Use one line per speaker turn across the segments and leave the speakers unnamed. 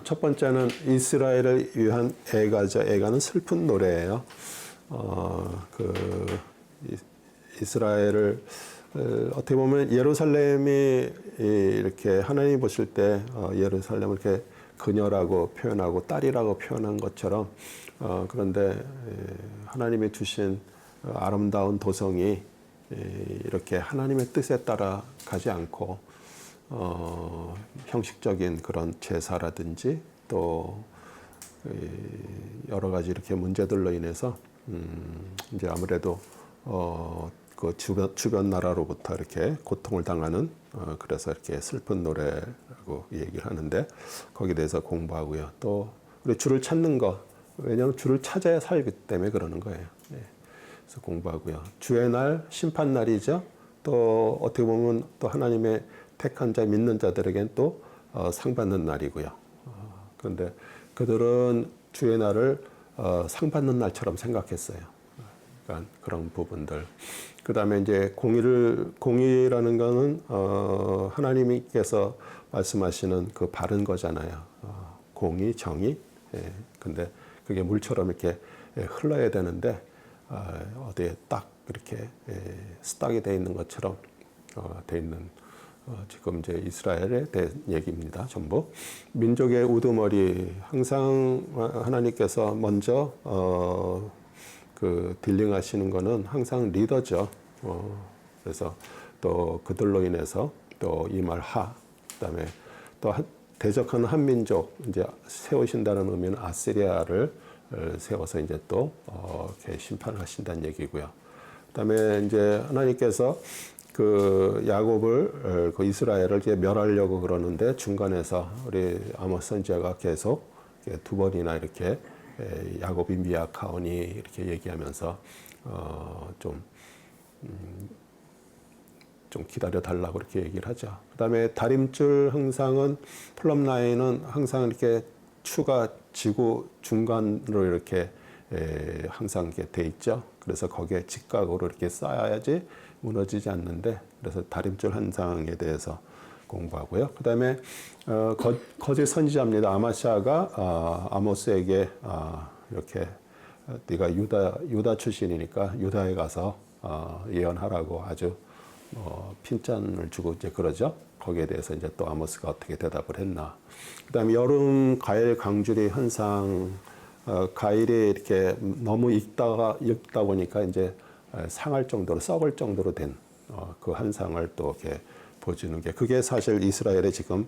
첫 번째는 이스라엘을 위한 애가죠. 애가는 슬픈 노래예요. 이스라엘을 어떻게 보면 예루살렘이 이렇게 하나님이 보실 때 예루살렘을 이렇게 그녀라고 표현하고 딸이라고 표현한 것처럼 그런데 하나님이 주신 아름다운 도성이 이렇게 하나님의 뜻에 따라 가지 않고 형식적인 그런 제사라든지 또 여러 가지 이렇게 문제들로 인해서 이제 아무래도 그 주변 나라로부터 이렇게 고통을 당하는 그래서 이렇게 슬픈 노래라고 얘기를 하는데 거기에 대해서 공부하고요. 또 우리 주를 찾는 거 왜냐하면 주를 찾아야 살기 때문에 그러는 거예요. 그래서 공부하고요. 주의 날 심판 날이죠. 또 어떻게 보면 또 하나님의 택한 자 믿는 자들에겐 또 상 받는 날이고요. 그런데 그들은 주의 날을 상 받는 날처럼 생각했어요. 그러니까 그런 부분들. 그 다음에 이제 공의라는 거는 하나님께서 말씀하시는 그 바른 거잖아요. 공의, 정의. 근데 그게 물처럼 이렇게 흘러야 되는데 어디에 딱 이렇게 스탁이 돼 있는 것처럼 돼 있는 지금 이제 이스라엘에 대한 얘기입니다. 전부 민족의 우두머리 항상 하나님께서 먼저 그 딜링하시는 거는 항상 리더죠. 그래서 또 그들로 인해서 또 이 말 그다음에 또 대적하는 한 민족 이제 세우신다는 의미는 아시리아를 세워서 이제 또 이렇게 심판을 하신다는 얘기고요. 그다음에 이제 하나님께서 그 야곱을 그 이스라엘을 이제 멸하려고 그러는데 중간에서 우리 아모스 선지자가 계속 두 번이나 이렇게 야곱이 미약하오니 이렇게 얘기하면서 좀 기다려 달라고 이렇게 얘기를 하죠. 그다음에 다림줄 항상은 플럼 라인은 항상 이렇게 추가 지구 중간으로 이렇게 항상 이렇게 돼 있죠. 그래서 거기에 직각으로 이렇게 쌓아야지 무너지지 않는데 그래서 다림줄 한상에 대해서 공부하고요. 그다음에 거짓 선지자입니다. 아마샤가 아모스에게 이렇게 네가 유다 출신이니까 유다에 가서 예언하라고 아주 핀잔을 주고 이제 그러죠. 거기에 대해서 이제 또 아모스가 어떻게 대답을 했나. 그다음에 여름 과일 강주리 현상 과일이 이렇게 너무 익다 보니까 이제 상할 정도로 썩을 정도로 된 그 한상을 또 이렇게 보여주는 게 그게 사실 이스라엘의 지금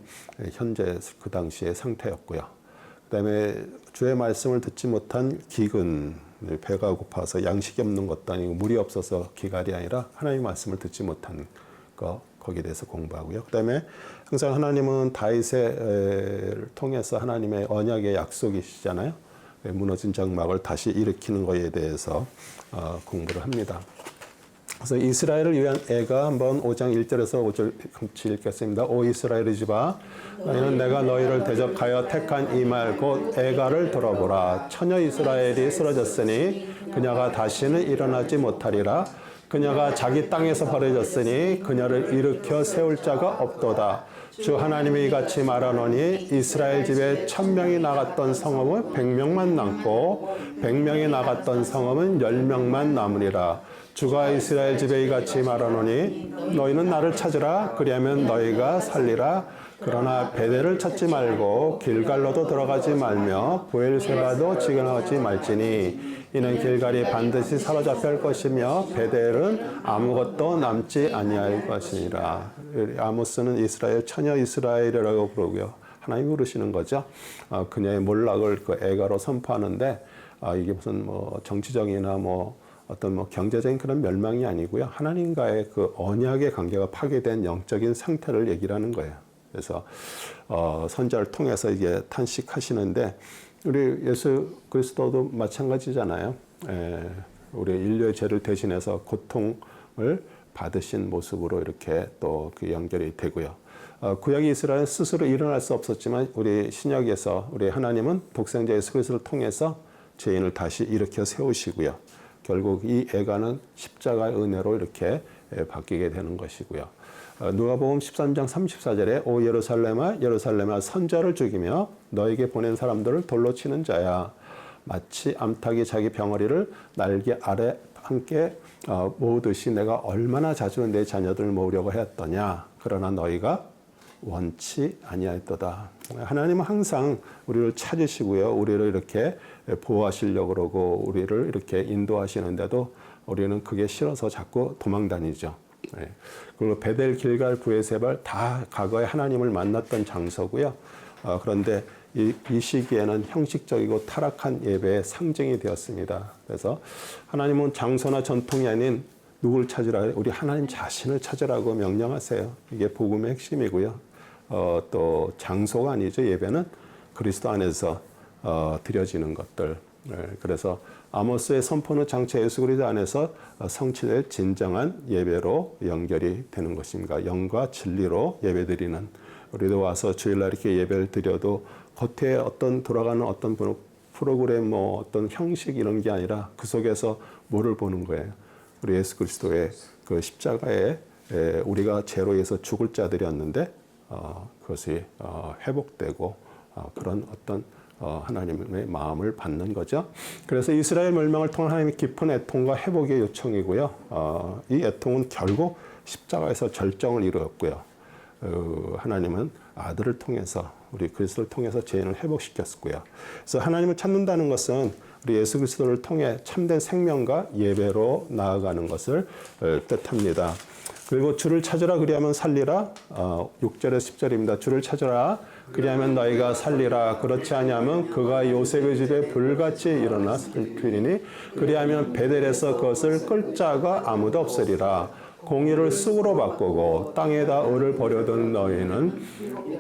현재 그 당시의 상태였고요. 그다음에 주의 말씀을 듣지 못한 기근, 배가 고파서 양식이 없는 것도 아니고 물이 없어서 기갈이 아니라 하나님의 말씀을 듣지 못한 거 거기에 대해서 공부하고요. 그다음에 항상 하나님은 다윗을 통해서 하나님의 언약의 약속이시잖아요. 무너진 장막을 다시 일으키는 것에 대해서 공부를 합니다. 그래서 이스라엘을 위한 애가 한번 5장 1절에서 5절 같이 읽겠습니다. 오 이스라엘의 집아 너희는 내가 너희를 대적하여 택한 이 말 곧 애가를 들어보라. 처녀 이스라엘이 쓰러졌으니 그녀가 다시는 일어나지 못하리라. 그녀가 자기 땅에서 버려졌으니 그녀를 일으켜 세울 자가 없도다. 주 하나님이 이같이 말하노니 이스라엘 집에 1000명이 나갔던 성읍은 100명만 남고 100명이 나갔던 성읍은 10명만 남으리라. 주가 이스라엘 집에 이같이 말하노니 너희는 나를 찾으라. 그리하면 너희가 살리라. 그러나 베델을 찾지 말고 길갈로도 들어가지 말며 보엘세바도 지나가지 말지니 이는 길갈이 반드시 사로잡힐 것이며 베델은 아무것도 남지 아니할 것이니라. 아모스는 이스라엘 처녀 이스라엘이라고 부르고요. 하나님이 부르시는 거죠. 그녀의 몰락을 그 애가로 선포하는데 이게 무슨 뭐 정치적이나 뭐 어떤 뭐 경제적인 그런 멸망이 아니고요. 하나님과의 그 언약의 관계가 파괴된 영적인 상태를 얘기를 하는 거예요. 그래서 선지자를 통해서 이게 탄식하시는데 우리 예수 그리스도도 마찬가지잖아요. 우리 인류의 죄를 대신해서 고통을 받으신 모습으로 이렇게 또 그 연결이 되고요. 구약 이스라엘은 스스로 일어날 수 없었지만 우리 신약에서 우리 하나님은 독생자 예수 그리스도를 통해서 죄인을 다시 일으켜 세우시고요. 결국 이 애가는 십자가의 은혜로 이렇게 바뀌게 되는 것이고요. 누가복음 13장 34절에 오 예루살렘아 예루살렘아 선자를 죽이며 너에게 보낸 사람들을 돌로 치는 자야. 마치 암탉이 자기 병아리를 날개 아래 함께 모으듯이 내가 얼마나 자주 내 자녀들을 모으려고 했더냐. 그러나 너희가 원치 아니하였도다. 하나님은 항상 우리를 찾으시고요. 우리를 이렇게 보호하시려고 그러고 우리를 이렇게 인도하시는데도 우리는 그게 싫어서 자꾸 도망다니죠. 그리고 베델, 길갈, 브에세발 다 과거에 하나님을 만났던 장소고요. 그런데 이 시기에는 형식적이고 타락한 예배의 상징이 되었습니다. 그래서 하나님은 장소나 전통이 아닌 누구를 찾으라? 우리 하나님 자신을 찾으라고 명령하세요. 이게 복음의 핵심이고요. 또 장소가 아니죠. 예배는 그리스도 안에서 드려지는 것들. 그래서 아모스의 선포는 장차 예수 그리스도 안에서 성취될 진정한 예배로 연결이 되는 것입니다. 영과 진리로 예배드리는, 우리도 와서 주일날 이렇게 예배를 드려도 겉에 어떤 돌아가는 어떤 프로그램 어떤 형식 이런 게 아니라 그 속에서 뭐를 보는 거예요. 우리 예수 그리스도의 그 십자가에 우리가 죄로 인해서 죽을 자들이었는데 그것이 회복되고 그런 어떤 하나님의 마음을 받는 거죠. 그래서 이스라엘 멸망을 통한 하나님의 깊은 애통과 회복의 요청이고요. 이 애통은 결국 십자가에서 절정을 이루었고요. 하나님은 아들을 통해서 우리 그리스도를 통해서 죄인을 회복시켰고요. 그래서 하나님을 찾는다는 것은 우리 예수 그리스도를 통해 참된 생명과 예배로 나아가는 것을 뜻합니다. 그리고 주를 찾으라 그리하면 살리라. 6절에서 10절입니다. 주를 찾으라 그리하면 너희가 살리라. 그렇지 아니하면 그가 요셉의 집에 불같이 일어나 살피리니 그리하면 베델에서 그것을 끌 자가 아무도 없으리라. 공의를 쑥으로 바꾸고 땅에다 을을 버려둔 너희는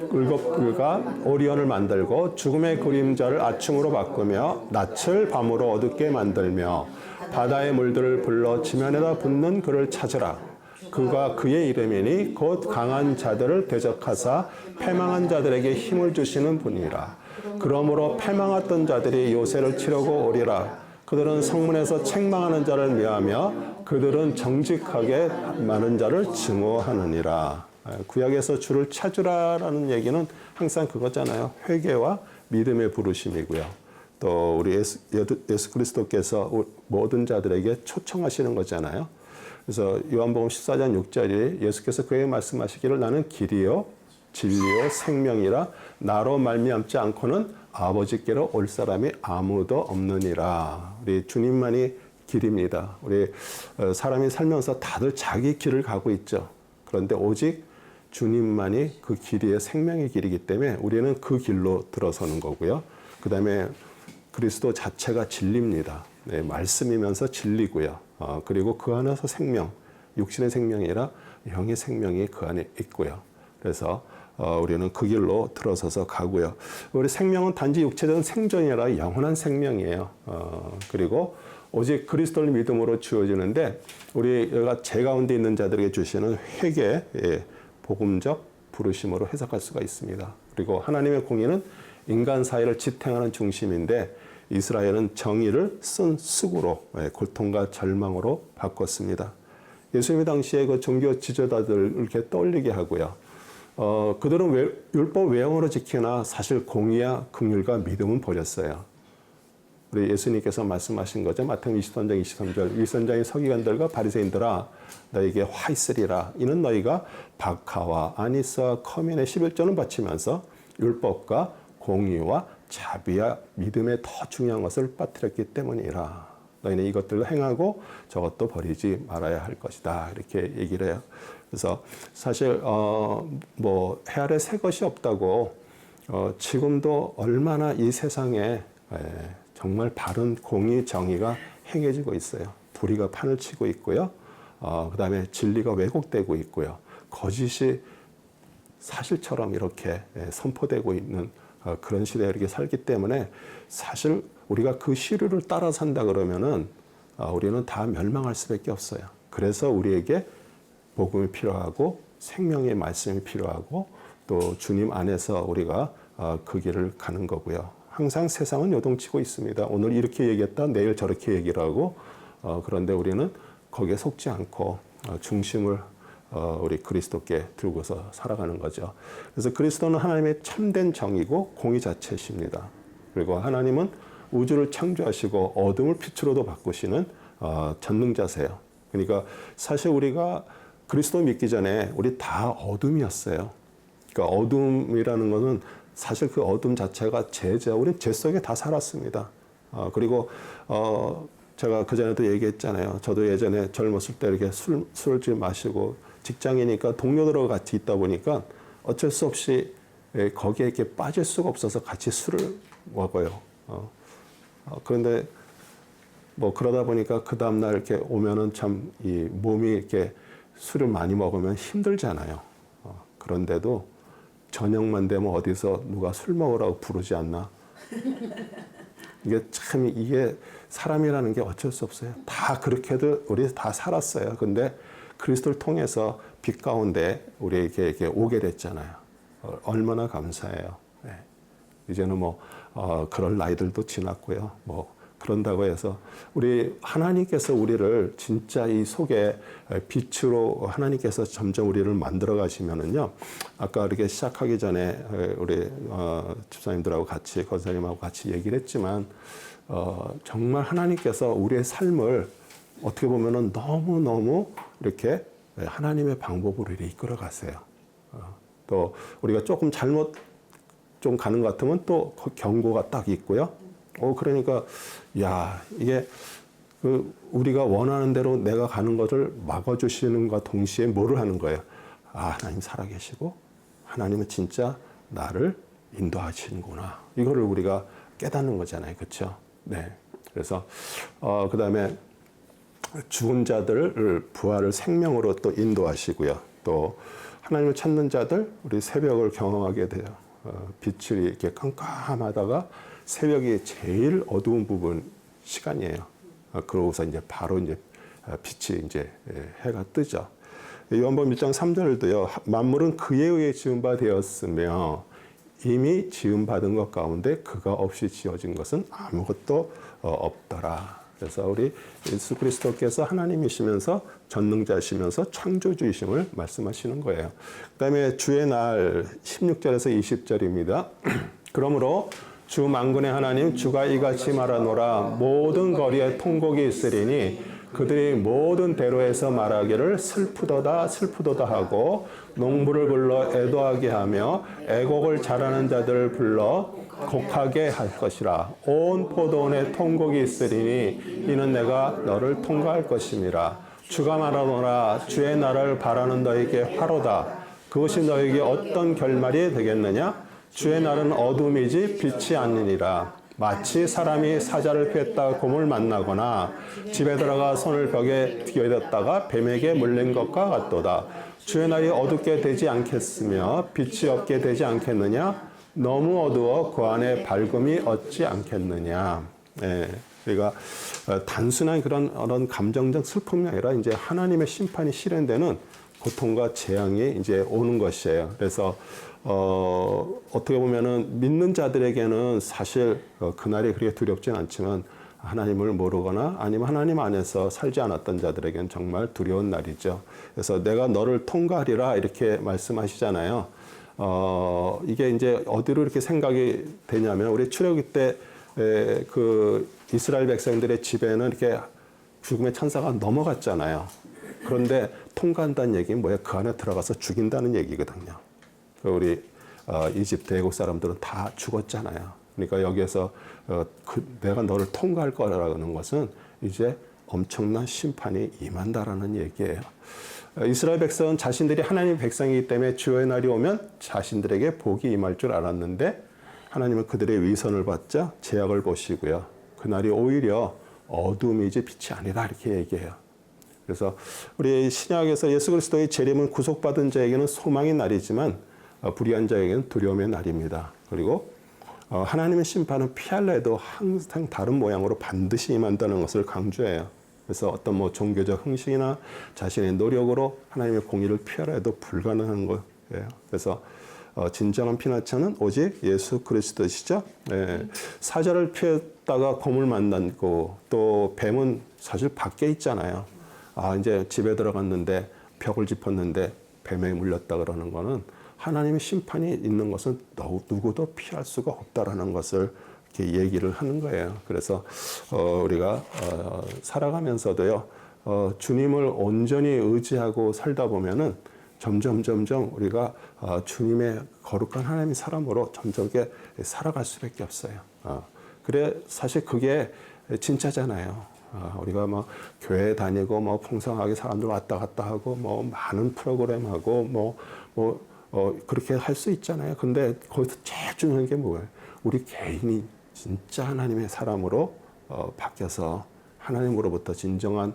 그가 오리온을 만들고 죽음의 그림자를 아침으로 바꾸며 낯을 밤으로 어둡게 만들며 바다의 물들을 불러 지면에다 붓는 그를 찾으라. 그가 그의 이름이니 곧 강한 자들을 대적하사 패망한 자들에게 힘을 주시는 분이라. 그러므로 패망했던 자들이 요새를 치려고 오리라. 그들은 성문에서 책망하는 자를 멸하며 그들은 정직하게 많은 자를 증오하느니라. 구약에서 주를 찾으라라는 얘기는 항상 그거잖아요. 회개와 믿음의 부르심이고요. 또 우리 예수 그리스도께서 모든 자들에게 초청하시는 거잖아요. 그래서 요한복음 14장 6절에 예수께서 그에게 말씀하시기를 나는 길이요 진리요 생명이라 나로 말미암지 않고는 아버지께로 올 사람이 아무도 없느니라. 우리 주님만이 길입니다. 우리 사람이 살면서 다들 자기 길을 가고 있죠. 그런데 오직 주님만이 그 길이의 생명의 길이기 때문에 우리는 그 길로 들어서는 거고요. 그 다음에 그리스도 자체가 진리입니다. 네, 말씀이면서 진리고요. 그리고 그 안에서 생명, 육신의 생명이 아니라 영의 생명이 그 안에 있고요. 그래서 우리는 그 길로 들어서서 가고요. 우리 생명은 단지 육체적인 생존이 아니라 영원한 생명이에요. 그리고 오직 그리스도를 믿음으로 주어지는데 우리가 죄 가운데 있는 자들에게 주시는 회개, 복음적 부르심으로 해석할 수가 있습니다. 그리고 하나님의 공의는 인간 사회를 지탱하는 중심인데 이스라엘은 정의를 쓴 쑥으로 고통과 절망으로 바꿨습니다. 예수님 당시에 그 종교 지도자들을 이렇게 떠올리게 하고요. 그들은 율법 외형으로 지키나 사실 공의와 긍휼과 믿음은 버렸어요. 우리 예수님께서 말씀하신 거죠. 마태복음 23장 23절 위선자의 서기관들과 바리새인들아 너에게 화 있으리라. 이는 너희가 박하와 아니스와 커민의 11조는 바치면서 율법과 공의와 자비와 믿음에 더 중요한 것을 빠뜨렸기 때문이라. 너희는 이것들을 행하고 저것도 버리지 말아야 할 것이다. 이렇게 얘기를 해요. 그래서 사실 해 아래 새 것이 없다고 지금도 얼마나 이 세상에 정말 바른 공의 정의가 행해지고 있어요. 불의가 판을 치고 있고요. 그 다음에 진리가 왜곡되고 있고요. 거짓이 사실처럼 이렇게 선포되고 있는 그런 시대에 이렇게 살기 때문에 사실 우리가 그 시류를 따라 산다 그러면은 우리는 다 멸망할 수밖에 없어요. 그래서 우리에게 복음이 필요하고 생명의 말씀이 필요하고 또 주님 안에서 우리가 그 길을 가는 거고요. 항상 세상은 요동치고 있습니다. 오늘 이렇게 얘기했다 내일 저렇게 얘기를 하고 그런데 우리는 거기에 속지 않고 중심을 우리 그리스도께 들고서 살아가는 거죠. 그래서 그리스도는 하나님의 참된 정이고 공의 자체이십니다. 그리고 하나님은 우주를 창조하시고 어둠을 빛으로도 바꾸시는 전능자세요. 그러니까 사실 우리가 그리스도 믿기 전에 우리 다 어둠이었어요. 그러니까 어둠이라는 것은 사실 그 어둠 자체가 죄죠. 우리는 죄 속에 다 살았습니다. 그리고 제가 그전에도 얘기했잖아요. 저도 예전에 젊었을 때 이렇게 술을 좀 마시고 직장이니까 동료들하고 같이 있다 보니까 어쩔 수 없이 거기에 이렇게 빠질 수가 없어서 같이 술을 먹어요. 그런데 뭐 그러다 보니까 그 다음날 이렇게 오면은 참 이 몸이 이렇게 술을 많이 먹으면 힘들잖아요. 그런데도 저녁만 되면 어디서 누가 술 먹으라고 부르지 않나? 이게 사람이라는 게 어쩔 수 없어요. 다 그렇게도 우리 다 살았어요. 근데 그리스도를 통해서 빛 가운데 우리에게 이렇게 오게 됐잖아요. 얼마나 감사해요. 네. 이제는 뭐 그럴 나이들도 지났고요. 뭐 그런다고 해서 우리 하나님께서 우리를 진짜 이 속에 빛으로 하나님께서 점점 우리를 만들어 가시면은요. 아까 이렇게 시작하기 전에 우리 집사님들하고 같이 권사님하고 같이 얘기를 했지만 정말 하나님께서 우리의 삶을 어떻게 보면은 너무 이렇게 하나님의 방법으로 이렇게 이끌어 가세요. 또 우리가 조금 잘못 좀 가는 것 같으면 또 경고가 딱 있고요. 그러니까 야 이게 우리가 원하는 대로 내가 가는 것을 막아주시는과 동시에 뭐를 하는 거예요? 하나님 살아계시고 하나님은 진짜 나를 인도하시는구나. 이거를 우리가 깨닫는 거잖아요, 그렇죠? 네. 그래서 그 다음에 죽은 자들을 부활을 생명으로 또 인도하시고요. 또 하나님을 찾는 자들 우리 새벽을 경험하게 돼요. 빛이 이렇게 깜깜하다가 새벽이 제일 어두운 부분 시간이에요. 그러고서 이제 바로 이제 빛이 이제 해가 뜨죠. 요한복음 1장 3절도요. 만물은 그에 의해 지은 바 되었으며 이미 지음 받은 것 가운데 그가 없이 지어진 것은 아무것도 없더라. 그래서 우리 예수 그리스도께서 하나님이시면서 전능자시면서 창조주이심을 말씀하시는 거예요. 그다음에 주의 날 16절에서 20절입니다. 그러므로 주 만군의 하나님 주가 이같이 말하노라. 모든 거리에 통곡이 있으리니 그들이 모든 대로에서 말하기를 슬프도다 슬프도다 하고 농부를 불러 애도하게 하며 애곡을 잘하는 자들을 불러 곡하게 할 것이라. 온 포도원에 통곡이 있으리니 이는 내가 너를 통과할 것임이라. 주가 말하노라. 주의 날을 바라는 너에게 화로다. 그것이 너에게 어떤 결말이 되겠느냐? 주의 날은 어둠이지 빛이 아니니라. 마치 사람이 사자를 피했다가 곰을 만나거나 집에 들어가 손을 벽에 디뎌댔다가 뱀에게 물린 것과 같도다. 주의 날이 어둡게 되지 않겠으며 빛이 없게 되지 않겠느냐? 너무 어두워 그 안에 밝음이 없지 않겠느냐? 그러니까 단순한 그런 감정적 슬픔이 아니라 이제 하나님의 심판이 실현되는 고통과 재앙이 이제 오는 것이에요. 그래서 어떻게 보면은 믿는 자들에게는 사실 그날이 그렇게 두렵진 않지만 하나님을 모르거나 아니면 하나님 안에서 살지 않았던 자들에게는 정말 두려운 날이죠. 그래서 내가 너를 통과하리라 이렇게 말씀하시잖아요. 이게 이제 어디로 이렇게 생각이 되냐면 우리 출애굽기 때 그 이스라엘 백성들의 집에는 이렇게 죽음의 천사가 넘어갔잖아요. 그런데 통과한다는 얘기는 뭐예요? 그 안에 들어가서 죽인다는 얘기거든요. 우리 이집트 애국 사람들은 다 죽었잖아요. 그러니까 여기에서 내가 너를 통과할 거라는 것은 이제 엄청난 심판이 임한다라는 얘기예요. 이스라엘 백성은 자신들이 하나님의 백성이기 때문에 주의 날이 오면 자신들에게 복이 임할 줄 알았는데 하나님은 그들의 위선을 받자 제약을 보시고요. 그날이 오히려 어둠이지 빛이 아니라 이렇게 얘기해요. 그래서 우리 신약에서 예수 그리스도의 재림은 구속받은 자에게는 소망의 날이지만 불의한 자에게는 두려움의 날입니다. 그리고 하나님의 심판은 피할라 해도 항상 다른 모양으로 반드시 임한다는 것을 강조해요. 그래서 어떤 뭐 종교적 형식이나 자신의 노력으로 하나님의 공의를 피하라 해도 불가능한 거예요. 그래서 진정한 피난처는 오직 예수 그리스도시죠. 사자를 피했다가 곰을 만났고 또 뱀은 사실 밖에 있잖아요. 이제 집에 들어갔는데 벽을 짚었는데 뱀에 물렸다 그러는 거는 하나님의 심판이 있는 것은 누구도 피할 수가 없다라는 것을 이렇게 얘기를 하는 거예요. 그래서 우리가 살아가면서도요, 주님을 온전히 의지하고 살다 보면은 점점 우리가 주님의 거룩한 하나님의 사람으로 점점 살아갈 수밖에 없어요. 그래 사실 그게 진짜잖아요. 우리가 뭐 교회 다니고 뭐 풍성하게 사람들 왔다 갔다 하고 뭐 많은 프로그램 하고 그렇게 할 수 있잖아요. 근데 거기서 제일 중요한 게 뭐예요? 우리 개인이 진짜 하나님의 사람으로 바뀌어서 하나님으로부터 진정한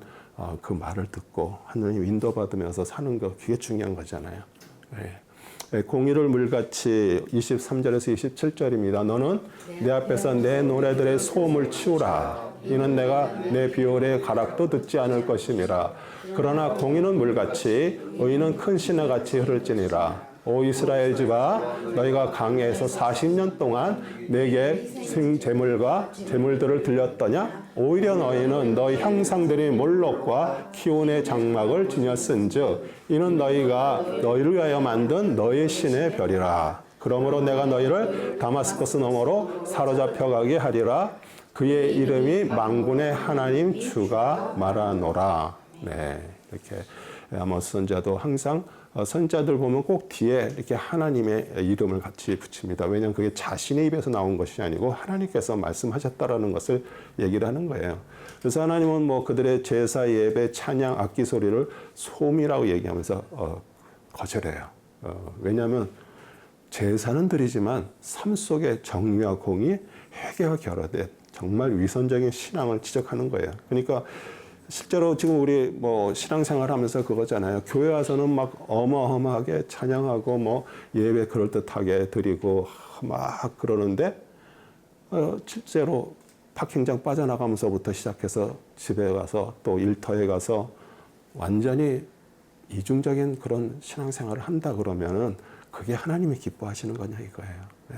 그 말을 듣고 하나님 인도받으면서 사는 거, 그게 중요한 거잖아요. 네. 공의를 물같이 23절에서 27절입니다. 너는 내 앞에서 내 노래들의 소음을 치우라. 이는 내가 내 비올의 가락도 듣지 않을 것임이라. 그러나 공의는 물같이 의인은 큰 시내같이 흐를지니라. 오 이스라엘 집아, 너희가 광야에서 40년 동안 내게 생제물과 제물들을 들렸더냐? 오히려 너희는 너희 형상들이 몰록과 키온의 장막을 지녔은즉 이는 너희가 너희를 위하여 만든 너희 신의 별이라. 그러므로 내가 너희를 다마스커스 너머로 사로잡혀 가게 하리라. 그의 이름이 만군의 하나님 주가 말하노라. 네, 이렇게 아모스 선지자도 항상 선지자들 보면 꼭 뒤에 이렇게 하나님의 이름을 같이 붙입니다. 왜냐하면 그게 자신의 입에서 나온 것이 아니고 하나님께서 말씀하셨다라는 것을 얘기를 하는 거예요. 그래서 하나님은 뭐 그들의 제사, 예배, 찬양, 악기 소리를 소음이라고 얘기하면서 거절해요. 왜냐하면 제사는 드리지만 삶 속의 정의와 공의, 회개와 결여된 정말 위선적인 신앙을 지적하는 거예요. 그러니까 실제로 지금 우리 뭐 신앙생활 하면서 그거잖아요. 교회 와서는 막 어마어마하게 찬양하고 뭐 예배 그럴듯하게 드리고 막 그러는데 실제로 파킹장 빠져나가면서부터 시작해서 집에 가서 또 일터에 가서 완전히 이중적인 그런 신앙생활을 한다 그러면은 그게 하나님이 기뻐하시는 거냐 이거예요. 네.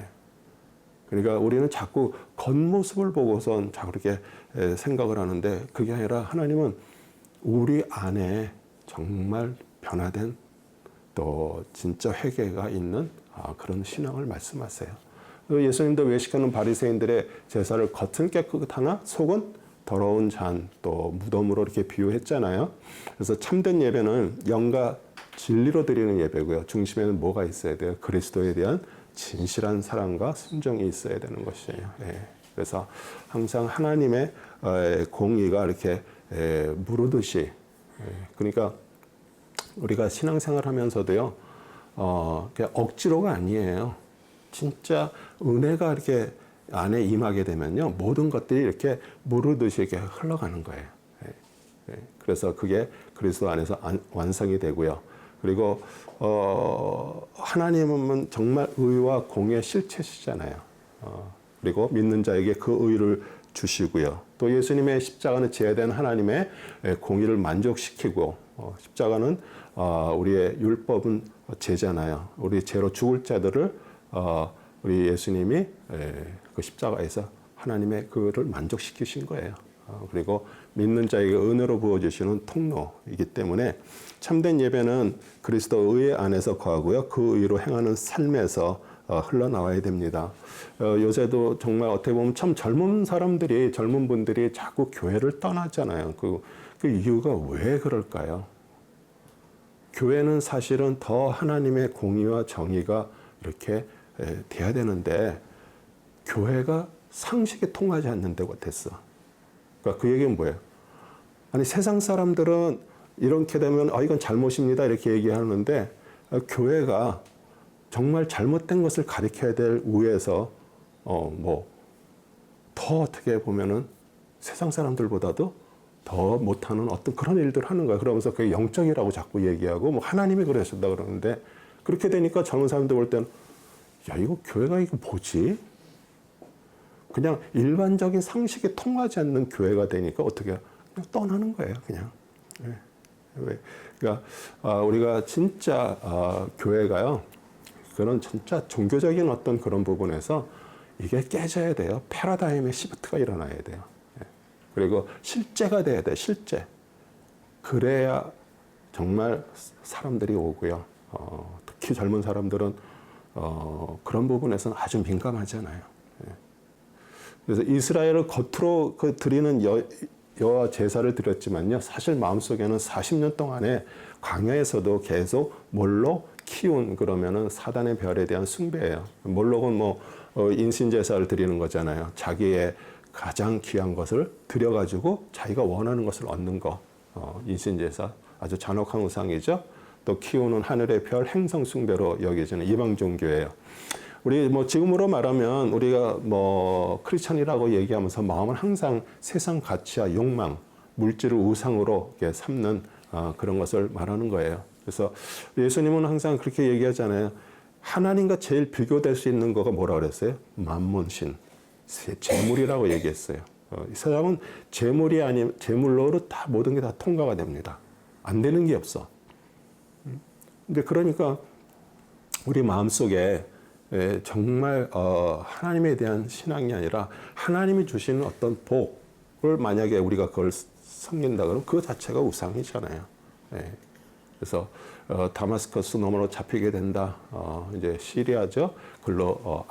그러니까 우리는 자꾸 겉모습을 보고선 자꾸 그렇게 생각을 하는데 그게 아니라 하나님은 우리 안에 정말 변화된 또 진짜 회개가 있는 그런 신앙을 말씀하세요. 예수님도 외식하는 바리새인들의 제사를 겉은 깨끗하나 속은 더러운 잔 또 무덤으로 이렇게 비유했잖아요. 그래서 참된 예배는 영과 진리로 드리는 예배고요. 중심에는 뭐가 있어야 돼요? 그리스도에 대한 진실한 사랑과 순종이 있어야 되는 것이에요. 예. 그래서 항상 하나님의 공의가 이렇게 무르듯이, 그러니까 우리가 신앙생활 하면서도요, 억지로가 아니에요. 진짜 은혜가 이렇게 안에 임하게 되면요, 모든 것들이 이렇게 무르듯이 이렇게 흘러가는 거예요. 그래서 그게 그리스도 안에서 완성이 되고요. 그리고 하나님은 정말 의와 공의 실체시잖아요. 그리고 믿는 자에게 그 의를 주시고요. 또 예수님의 십자가는 제한 하나님의 공의를 만족시키고 십자가는 우리의 율법은 죄잖아요. 우리 죄로 죽을 자들을 우리 예수님이 그 십자가에서 하나님의 그를 만족시키신 거예요. 그리고 믿는 자에게 은혜로 부어주시는 통로이기 때문에 참된 예배는 그리스도 의 안에서 거하고요. 그 의로 행하는 삶에서 흘러나와야 됩니다. 요새도 정말 어떻게 보면 참 젊은 분들이 자꾸 교회를 떠나잖아요. 그 이유가 왜 그럴까요? 교회는 사실은 더 하나님의 공의와 정의가 이렇게 돼야 되는데 교회가 상식에 통하지 않는 데가 됐어. 그러니까 그 얘기는 뭐예요? 아니 세상 사람들은 이렇게 되면 이건 잘못입니다 이렇게 얘기하는데 교회가 정말 잘못된 것을 가르쳐야 될 우에서 더 어떻게 보면은 세상 사람들보다도 더 못하는 어떤 그런 일들을 하는 거야. 그러면서 그게 영적이라고 자꾸 얘기하고 뭐 하나님이 그러셨다 그러는데 그렇게 되니까 젊은 사람들 볼 때는 야 이거 교회가 이거 뭐지? 그냥 일반적인 상식에 통하지 않는 교회가 되니까 어떻게 그냥 떠나는 거예요. 그냥. 그러니까 우리가 진짜 교회가요. 그런 진짜 종교적인 어떤 그런 부분에서 이게 깨져야 돼요. 패러다임의 시프트가 일어나야 돼요. 그리고 실제가 돼야 돼. 실제. 그래야 정말 사람들이 오고요. 특히 젊은 사람들은 그런 부분에서는 아주 민감하잖아요. 예. 그래서 이스라엘을 겉으로 드리는 여호와 제사를 드렸지만요. 사실 마음속에는 40년 동안에 광야에서도 계속 몰로 키운 그러면은 사단의 별에 대한 숭배예요. 몰록은 뭐 인신 제사를 드리는 거잖아요. 자기의 가장 귀한 것을 드려가지고 자기가 원하는 것을 얻는 거. 인신 제사 아주 잔혹한 우상이죠. 또 키우는 하늘의 별 행성 숭배로 여겨지는 이방 종교예요. 우리 뭐 지금으로 말하면 우리가 뭐 크리스천이라고 얘기하면서 마음은 항상 세상 가치와 욕망, 물질을 우상으로 이렇게 삼는 그런 것을 말하는 거예요. 그래서 예수님은 항상 그렇게 얘기하잖아요. 하나님과 제일 비교될 수 있는 거가 뭐라 그랬어요? 만몬신, 재물이라고 얘기했어요. 이 세상은 재물이 아닌 재물로로 다 모든 게 다 통과가 됩니다. 안 되는 게 없어. 근데 그러니까 우리 마음속에 정말 하나님에 대한 신앙이 아니라 하나님이 주시는 어떤 복을 만약에 우리가 그걸 섬긴다 그러면 그 자체가 우상이잖아요. 그래서 다마스커스 너머로 잡히게 된다. 이제 시리아죠. 글로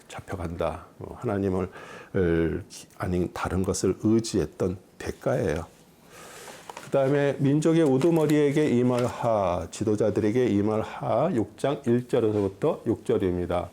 잡혀간다. 하나님을 아닌 다른 것을 의지했던 대가예요. 그다음에 민족의 우두머리에게 임할하, 지도자들에게 임할하 6장 1절에서부터 6절입니다.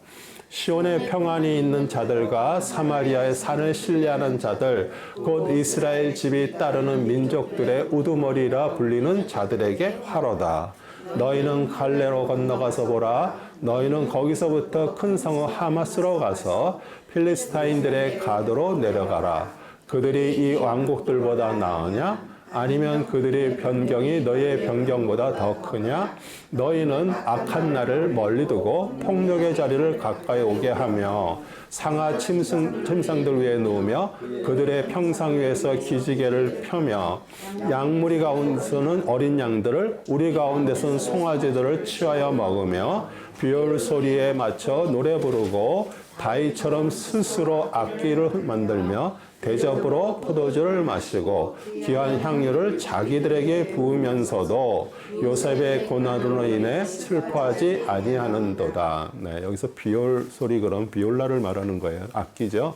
시온에 평안이 있는 자들과 사마리아의 산을 신뢰하는 자들, 곧 이스라엘 집이 따르는 민족들의 우두머리라 불리는 자들에게 화로다. 너희는 갈레로 건너가서 보라. 너희는 거기서부터 큰 성읍 하마스로 가서 필리스타인들의 가도로 내려가라. 그들이 이 왕국들보다 나으냐? 아니면 그들의 변경이 너희의 변경보다 더 크냐? 너희는 악한 날을 멀리 두고 폭력의 자리를 가까이 오게 하며 상하 침상들 위에 누우며 그들의 평상 위에서 기지개를 펴며 양무리 가운데서는 어린 양들을 우리 가운데서는 송아지들을 취하여 먹으며 비올 소리에 맞춰 노래 부르고 다이처럼 스스로 악기를 만들며 대접으로 포도주를 마시고 귀한 향유를 자기들에게 부으면서도 요셉의 고난으로 인해 슬퍼하지 아니하는도다. 네, 여기서 비올 소리 그럼 비올라를 말하는 거예요. 악기죠.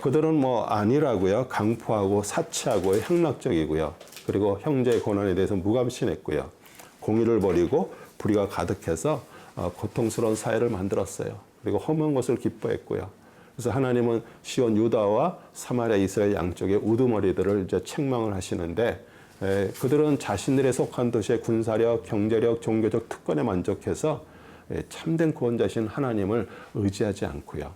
그들은 뭐 아니라고요. 강포하고 사치하고 향락적이고요. 그리고 형제의 고난에 대해서 무감신했고요. 공의를 버리고 불의가 가득해서 고통스러운 사회를 만들었어요. 그리고 험한 것을 기뻐했고요. 그래서 하나님은 시온 유다와 사마리아 이스라엘 양쪽의 우두머리들을 이제 책망을 하시는데 그들은 자신들의 속한 도시의 군사력, 경제력, 종교적 특권에 만족해서 참된 구원자신 하나님을 의지하지 않고요.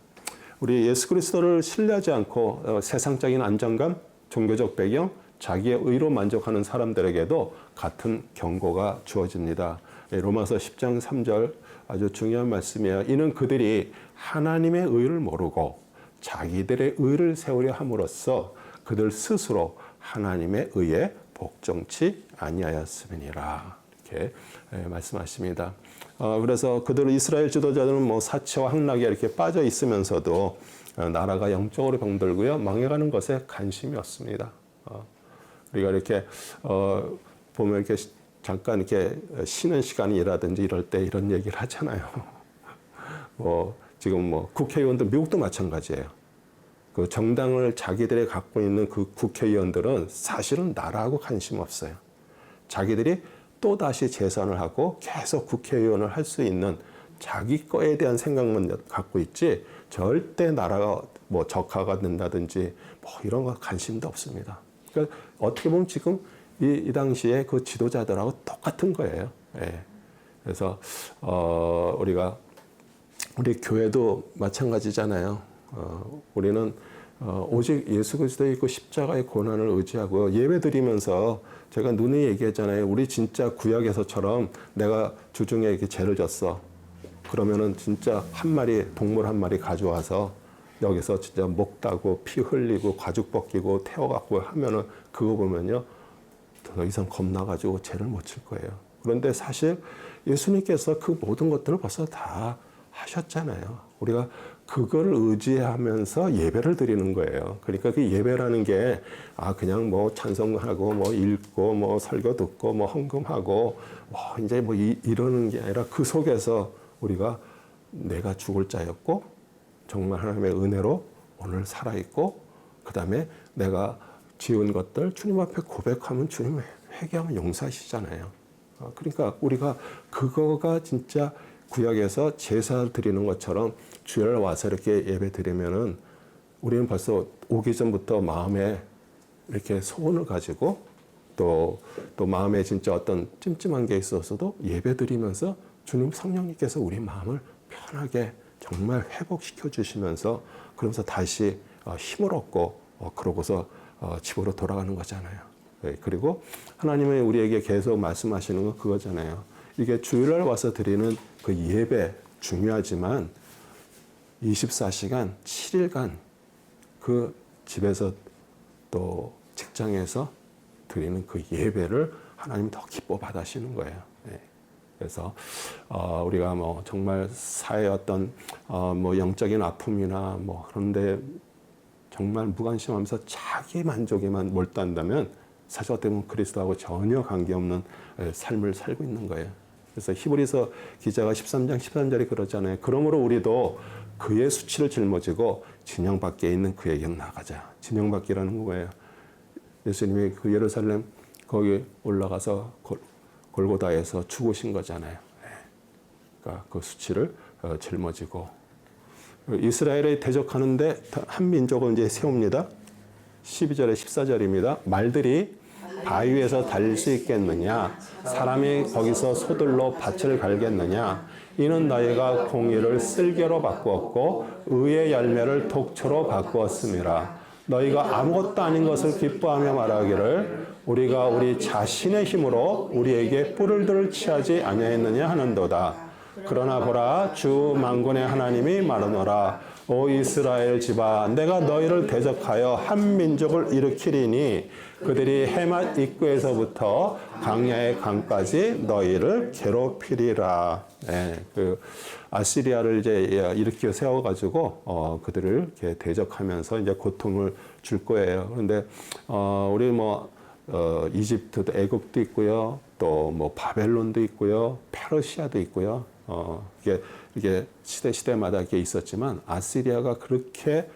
우리 예수 그리스도를 신뢰하지 않고 세상적인 안정감, 종교적 배경, 자기의 의로 만족하는 사람들에게도 같은 경고가 주어집니다. 로마서 10장 3절 아주 중요한 말씀이에요. 이는 그들이 하나님의 의를 모르고 자기들의 의를 세우려 함으로써 그들 스스로 하나님의 의에 복종치 아니하였음이니라. 이렇게 말씀하십니다. 그래서 그들 이스라엘 지도자들은 뭐 사치와 향락에 이렇게 빠져 있으면서도 나라가 영적으로 병들고요. 망해가는 것에 관심이 없습니다. 우리가 이렇게 보면 이렇게 잠깐 이렇게 쉬는 시간이라든지 이럴 때 이런 얘기를 하잖아요. 지금 국회의원들 미국도 마찬가지예요. 그 정당을 자기들이 갖고 있는 그 국회의원들은 사실은 나라하고 관심 없어요. 자기들이 또 다시 재선을 하고 계속 국회의원을 할 수 있는 자기 거에 대한 생각만 갖고 있지 절대 나라가 적화가 된다든지 이런 거 관심도 없습니다. 그러니까 어떻게 보면 지금 이 당시에 그 지도자들하고 똑같은 거예요. 예. 그래서 우리 교회도 마찬가지잖아요. 우리는 오직 예수 그리스도의 그 십자가의 고난을 의지하고 예배드리면서 제가 누누이 얘기했잖아요. 우리 진짜 구약에서처럼 내가 주중에 이렇게 죄를 졌어. 그러면은 진짜 동물 한 마리 가져와서 여기서 진짜 목 따고 피 흘리고 가죽 벗기고 태워갖고 하면은 그거 보면요. 더 이상 겁나가지고 죄를 못 질 거예요. 그런데 사실 예수님께서 그 모든 것들을 벌써 다 하셨잖아요. 우리가 그걸 의지하면서 예배를 드리는 거예요. 그러니까 그 예배라는 게 그냥 뭐 찬송하고 뭐 읽고 뭐 설교 듣고 뭐 헌금하고 이제 뭐 이러는 게 아니라 그 속에서 우리가 내가 죽을 자였고 정말 하나님의 은혜로 오늘 살아있고 그다음에 내가 지은 것들 주님 앞에 고백하면 주님 회개하면 용서하시잖아요. 그러니까 우리가 그거가 진짜 구약에서 제사 드리는 것처럼 주일 와서 이렇게 예배 드리면은 우리는 벌써 오기 전부터 마음에 이렇게 소원을 가지고 또 마음에 진짜 어떤 찜찜한 게 있어서도 예배 드리면서 주님 성령님께서 우리 마음을 편하게 정말 회복시켜 주시면서 그러면서 다시 힘을 얻고 그러고서 집으로 돌아가는 거잖아요. 그리고 하나님은 우리에게 계속 말씀하시는 건 그거잖아요. 이게 주일날 와서 드리는 그 예배 중요하지만 24시간 7일간 그 집에서 또 직장에서 드리는 그 예배를 하나님 더 기뻐 받으시는 거예요. 그래서 우리가 뭐 정말 사회의 어떤 뭐 영적인 아픔이나 뭐 그런데 정말 무관심하면서 자기 만족에만 몰두한다면 사실 어떻게 보면 그리스도하고 전혀 관계없는 삶을 살고 있는 거예요. 그래서 히브리서 기자가 13장 13절에 그러잖아요. 그러므로 우리도 그의 수치를 짊어지고 진영 밖에 있는 그에게 나가자. 진영 밖이라는 거예요. 예수님이 그 예루살렘 거기 올라가서 골고다에서 죽으신 거잖아요. 그러니까 그 수치를 짊어지고 이스라엘에 대적하는데 한 민족을 이제 세웁니다. 12절에 14절입니다. 말들이 바위 위에서 달릴 수 있겠느냐? 사람이 거기서 소들로 밭을 갈겠느냐? 이는 너희가 공의를 쓸개로 바꾸었고 의의 열매를 독초로 바꾸었음이라. 너희가 아무것도 아닌 것을 기뻐하며 말하기를 우리가 우리 자신의 힘으로 우리에게 뿔을 들 취하지 아니하였느냐 하는도다. 그러나 보라 주 만군의 하나님이 말하노라. 오 이스라엘 집아 내가 너희를 대적하여 한 민족을 일으키리니 그들이 해맛 입구에서부터 강야의 강까지 너희를 괴롭히리라. 그 아시리아를 이제 일으켜 세워가지고 그들을 이렇게 대적하면서 이제 고통을 줄 거예요. 그런데 우리 뭐 이집트도 애국도 있고요, 또 뭐 바벨론도 있고요, 페르시아도 있고요. 이게 시대마다 이렇게 있었지만 아시리아가 그렇게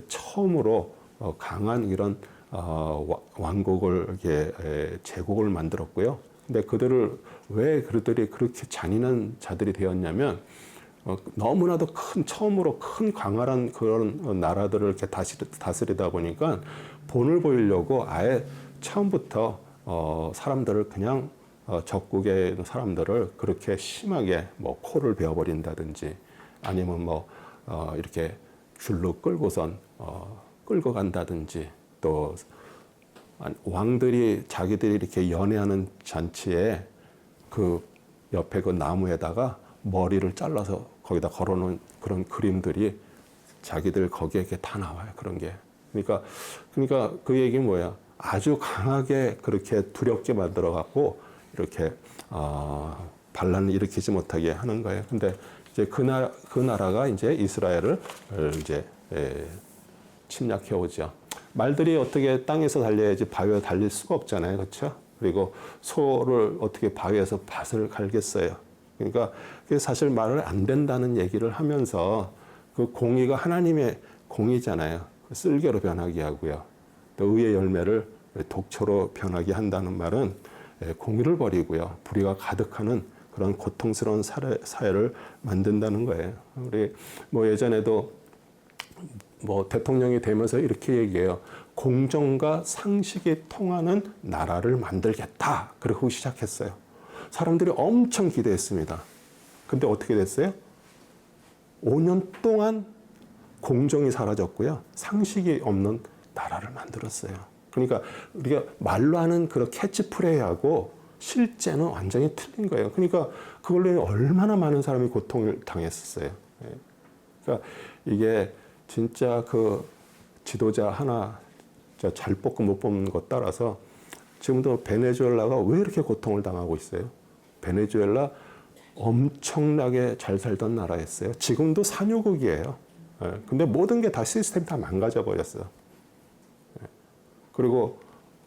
처음으로 강한 이런 왕국을 이렇게 제국을 만들었고요. 근데 왜 그들이 그렇게 잔인한 자들이 되었냐면 너무나도 처음으로 큰 강한 그런 나라들을 이렇게 다스리다 보니까 본을 보이려고 아예 처음부터 사람들을 그냥 적국의 사람들을 그렇게 심하게 뭐 코를 베어버린다든지 아니면 뭐 이렇게 줄로 끌고선 끌고 간다든지 또 왕들이 자기들이 이렇게 연회하는 잔치에 그 옆에 그 나무에다가 머리를 잘라서 거기다 걸어놓은 그런 그림들이 자기들 거기에 이렇게 다 나와요. 그런 게. 그러니까 그 얘기는 뭐야? 아주 강하게 그렇게 두렵게 만들어 갖고 이렇게 반란을 일으키지 못하게 하는 거예요. 근데 이제 그 나라가 이제 이스라엘을 이제 침략해 오죠. 말들이 어떻게 땅에서 달려야지 바위에 달릴 수가 없잖아요. 그렇죠? 그리고 소를 어떻게 바위에서 밭을 갈겠어요. 그러니까 그게 사실 말을 안 된다는 얘기를 하면서 그 공의가 하나님의 공의잖아요. 쓸개로 변하게 하고요. 또 의의 열매를 독초로 변하게 한다는 말은 공의를 버리고요. 불의가 가득하는 그런 고통스러운 사회를 만든다는 거예요. 우리 뭐 예전에도 뭐 대통령이 되면서 이렇게 얘기해요. 공정과 상식이 통하는 나라를 만들겠다. 그러고 시작했어요. 사람들이 엄청 기대했습니다. 근데 어떻게 됐어요? 5년 동안 공정이 사라졌고요. 상식이 없는 나라를 만들었어요. 그러니까 우리가 말로 하는 그런 캐치프레이하고 실제는 완전히 틀린 거예요. 그러니까 그걸로 얼마나 많은 사람이 고통을 당했었어요. 그러니까 이게 진짜 그 지도자 하나 잘 뽑고 못 뽑는 것 따라서 지금도 베네수엘라가 왜 이렇게 고통을 당하고 있어요? 베네수엘라 엄청나게 잘 살던 나라였어요. 지금도 산유국이에요. 예, 근데 모든 게 다 시스템이 다 망가져 버렸어요. 예, 그리고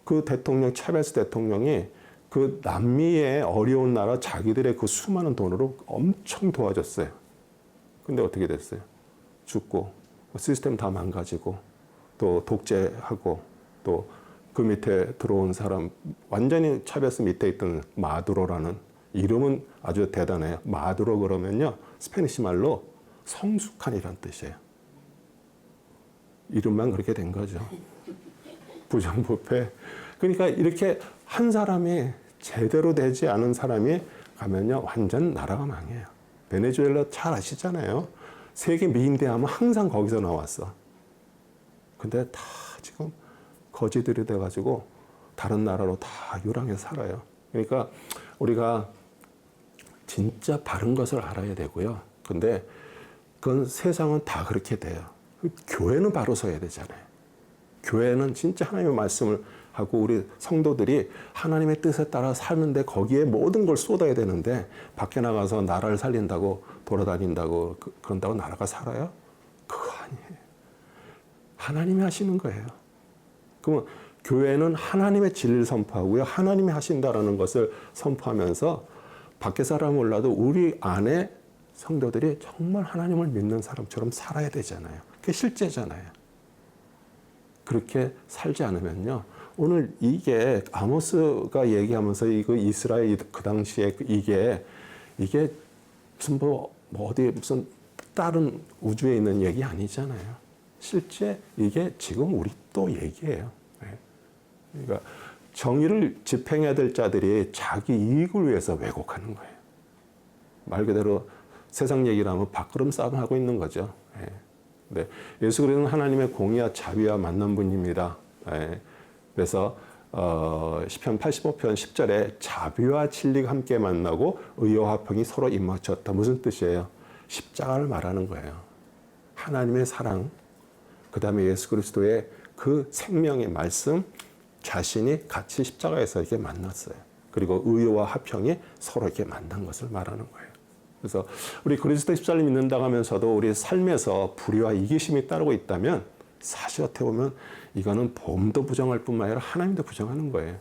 그 대통령, 차베스 대통령이 그 남미의 어려운 나라 자기들의 그 수많은 돈으로 엄청 도와줬어요. 근데 어떻게 됐어요? 죽고 시스템 다 망가지고 또 독재하고 또 그 밑에 들어온 사람 완전히 차베스 밑에 있던 마두로라는 이름은 아주 대단해요. 마두로 그러면요 스페니시 말로 성숙한이란 뜻이에요. 이름만 그렇게 된 거죠. 부정부패. 그러니까 이렇게 한 사람이 제대로 되지 않은 사람이 가면요 완전 나라가 망해요. 베네수엘라 잘 아시잖아요. 세계 미인대하면 항상 거기서 나왔어. 근데 다 지금 거지들이 돼가지고 다른 나라로 다 유랑해서 살아요. 그러니까 우리가 진짜 바른 것을 알아야 되고요. 근데 그건 세상은 다 그렇게 돼요. 교회는 바로 서야 되잖아요. 교회는 진짜 하나님의 말씀을 하고 우리 성도들이 하나님의 뜻에 따라 사는데 거기에 모든 걸 쏟아야 되는데 밖에 나가서 나라를 살린다고 돌아다닌다고 그런다고 나라가 살아요? 그거 아니에요. 하나님이 하시는 거예요. 그러면 교회는 하나님의 진리를 선포하고요. 하나님이 하신다라는 것을 선포하면서 밖에 사람은 몰라도 우리 안에 성도들이 정말 하나님을 믿는 사람처럼 살아야 되잖아요. 그게 실제잖아요. 그렇게 살지 않으면요. 오늘 이게 아모스가 얘기하면서 이거 이스라엘 그 당시에 이게 무슨 뭐 어디 무슨 다른 우주에 있는 얘기 아니잖아요. 실제 이게 지금 우리 또 얘기예요. 그러니까 정의를 집행해야 될 자들이 자기 이익을 위해서 왜곡하는 거예요. 말 그대로 세상 얘기를 하면 밥그릇 싸움 하고 있는 거죠. 네. 예수 그리스도는 하나님의 공의와 자비와 만난 분입니다. 그래서 시편 85편 10절에 자비와 진리가 함께 만나고 의와 화평이 서로 입맞췄다. 무슨 뜻이에요? 십자가를 말하는 거예요. 하나님의 사랑, 그 다음에 예수 그리스도의 그 생명의 말씀, 자신이 같이 십자가에서 이렇게 만났어요. 그리고 의와 화평이 서로 이렇게 만난 것을 말하는 거예요. 그래서 우리 그리스도 십자가를 믿는다고 하면서도 우리 삶에서 불의와 이기심이 따르고 있다면 사실 어떻게 보면 이거는 봄도 부정할 뿐만 아니라 하나님도 부정하는 거예요.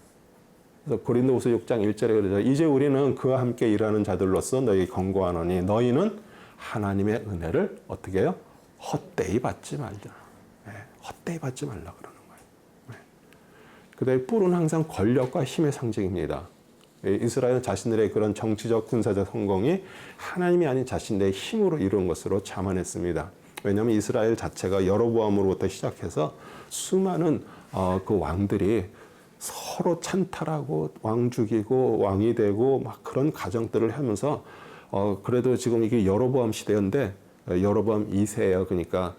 그래서 고린도후서 6장 1절에 그러죠. 이제 우리는 그와 함께 일하는 자들로서 너희 권고하노니 너희는 하나님의 은혜를 어떻게 해요? 헛되이 받지 말자. 헛되이 받지 말라 그러는 거예요. 그다음에 뿔은 항상 권력과 힘의 상징입니다. 이스라엘은 자신들의 그런 정치적 군사적 성공이 하나님이 아닌 자신들의 힘으로 이룬 것으로 자만했습니다. 왜냐하면 이스라엘 자체가 여로보암으로부터 시작해서 수많은 그 왕들이 서로 찬탈하고 왕 죽이고 왕이 되고 막 그런 가정들을 하면서 그래도 지금 이게 여로보암 시대인데 여로보암 2세예요. 그러니까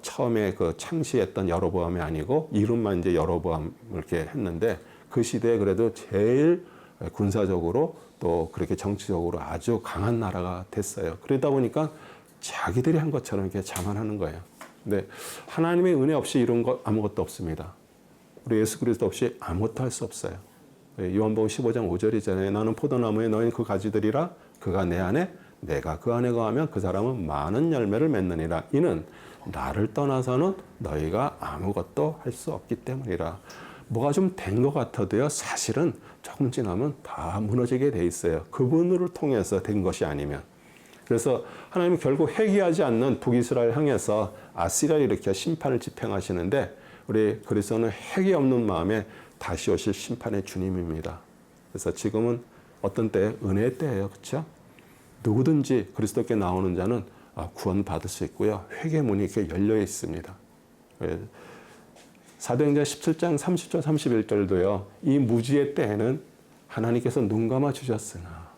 처음에 그 창시했던 여로보암이 아니고 이름만 이제 여로보암 이렇게 했는데 그 시대에 그래도 제일 군사적으로 또 그렇게 정치적으로 아주 강한 나라가 됐어요. 그러다 보니까 자기들이 한 것처럼 이렇게 자만하는 거예요. 근데 하나님의 은혜 없이 이룬 것 아무것도 없습니다. 우리 예수 그리스도 없이 아무것도 할 수 없어요. 요한복음 15장 5절이잖아요. 나는 포도나무에 너희는 그 가지들이라 그가 내 안에 내가 그 안에 거하면 그 사람은 많은 열매를 맺느니라. 이는 나를 떠나서는 너희가 아무것도 할 수 없기 때문이라. 뭐가 좀 된 것 같아도요. 사실은 조금 지나면 다 무너지게 돼 있어요. 그분을 통해서 된 것이 아니면. 그래서 하나님은 결국 회개하지 않는 북이스라엘 향해서 아시리아를 일으켜 심판을 집행하시는데 우리 그리스도는 회개 없는 마음에 다시 오실 심판의 주님입니다. 그래서 지금은 어떤 때 은혜의 때예요. 그렇죠? 누구든지 그리스도께 나오는 자는 구원받을 수 있고요. 회개 문이 이렇게 열려 있습니다. 사도행전 17장 30절 31절도요. 이 무지의 때에는 하나님께서 눈 감아 주셨으나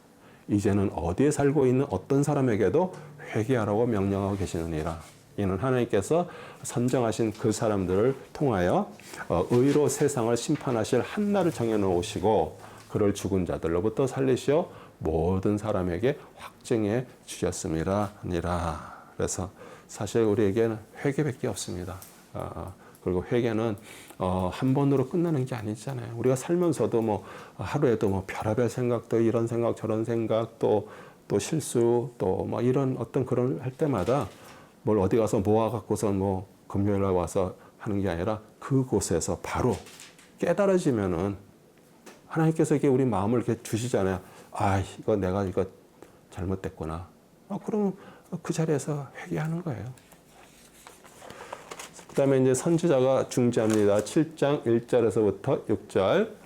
이제는 어디에 살고 있는 어떤 사람에게도 회개하라고 명령하고 계시느니라. 이는 하나님께서 선정하신 그 사람들을 통하여 의로 세상을 심판하실 한 날을 정해놓으시고 그를 죽은 자들로부터 살리시어 모든 사람에게 확증해 주셨음이라 하니라. 그래서 사실 우리에게는 회개밖에 없습니다. 그리고 회개는 한 번으로 끝나는 게 아니잖아요. 우리가 살면서도 뭐 하루에도 뭐 별의별 생각도 이런 생각 저런 생각 또 또 실수 또 뭐 이런 어떤 그런 할 때마다 뭘 어디 가서 모아 갖고서 뭐 금요일 날 와서 하는 게 아니라 그곳에서 바로 깨달아지면은 하나님께서 이렇게 우리 마음을 이렇게 주시잖아요. 아, 이거 내가 이거 잘못됐구나. 그러면 그 자리에서 회개하는 거예요. 그 다음에 이제 선지자가 중지합니다. 7장 1절에서부터 6절.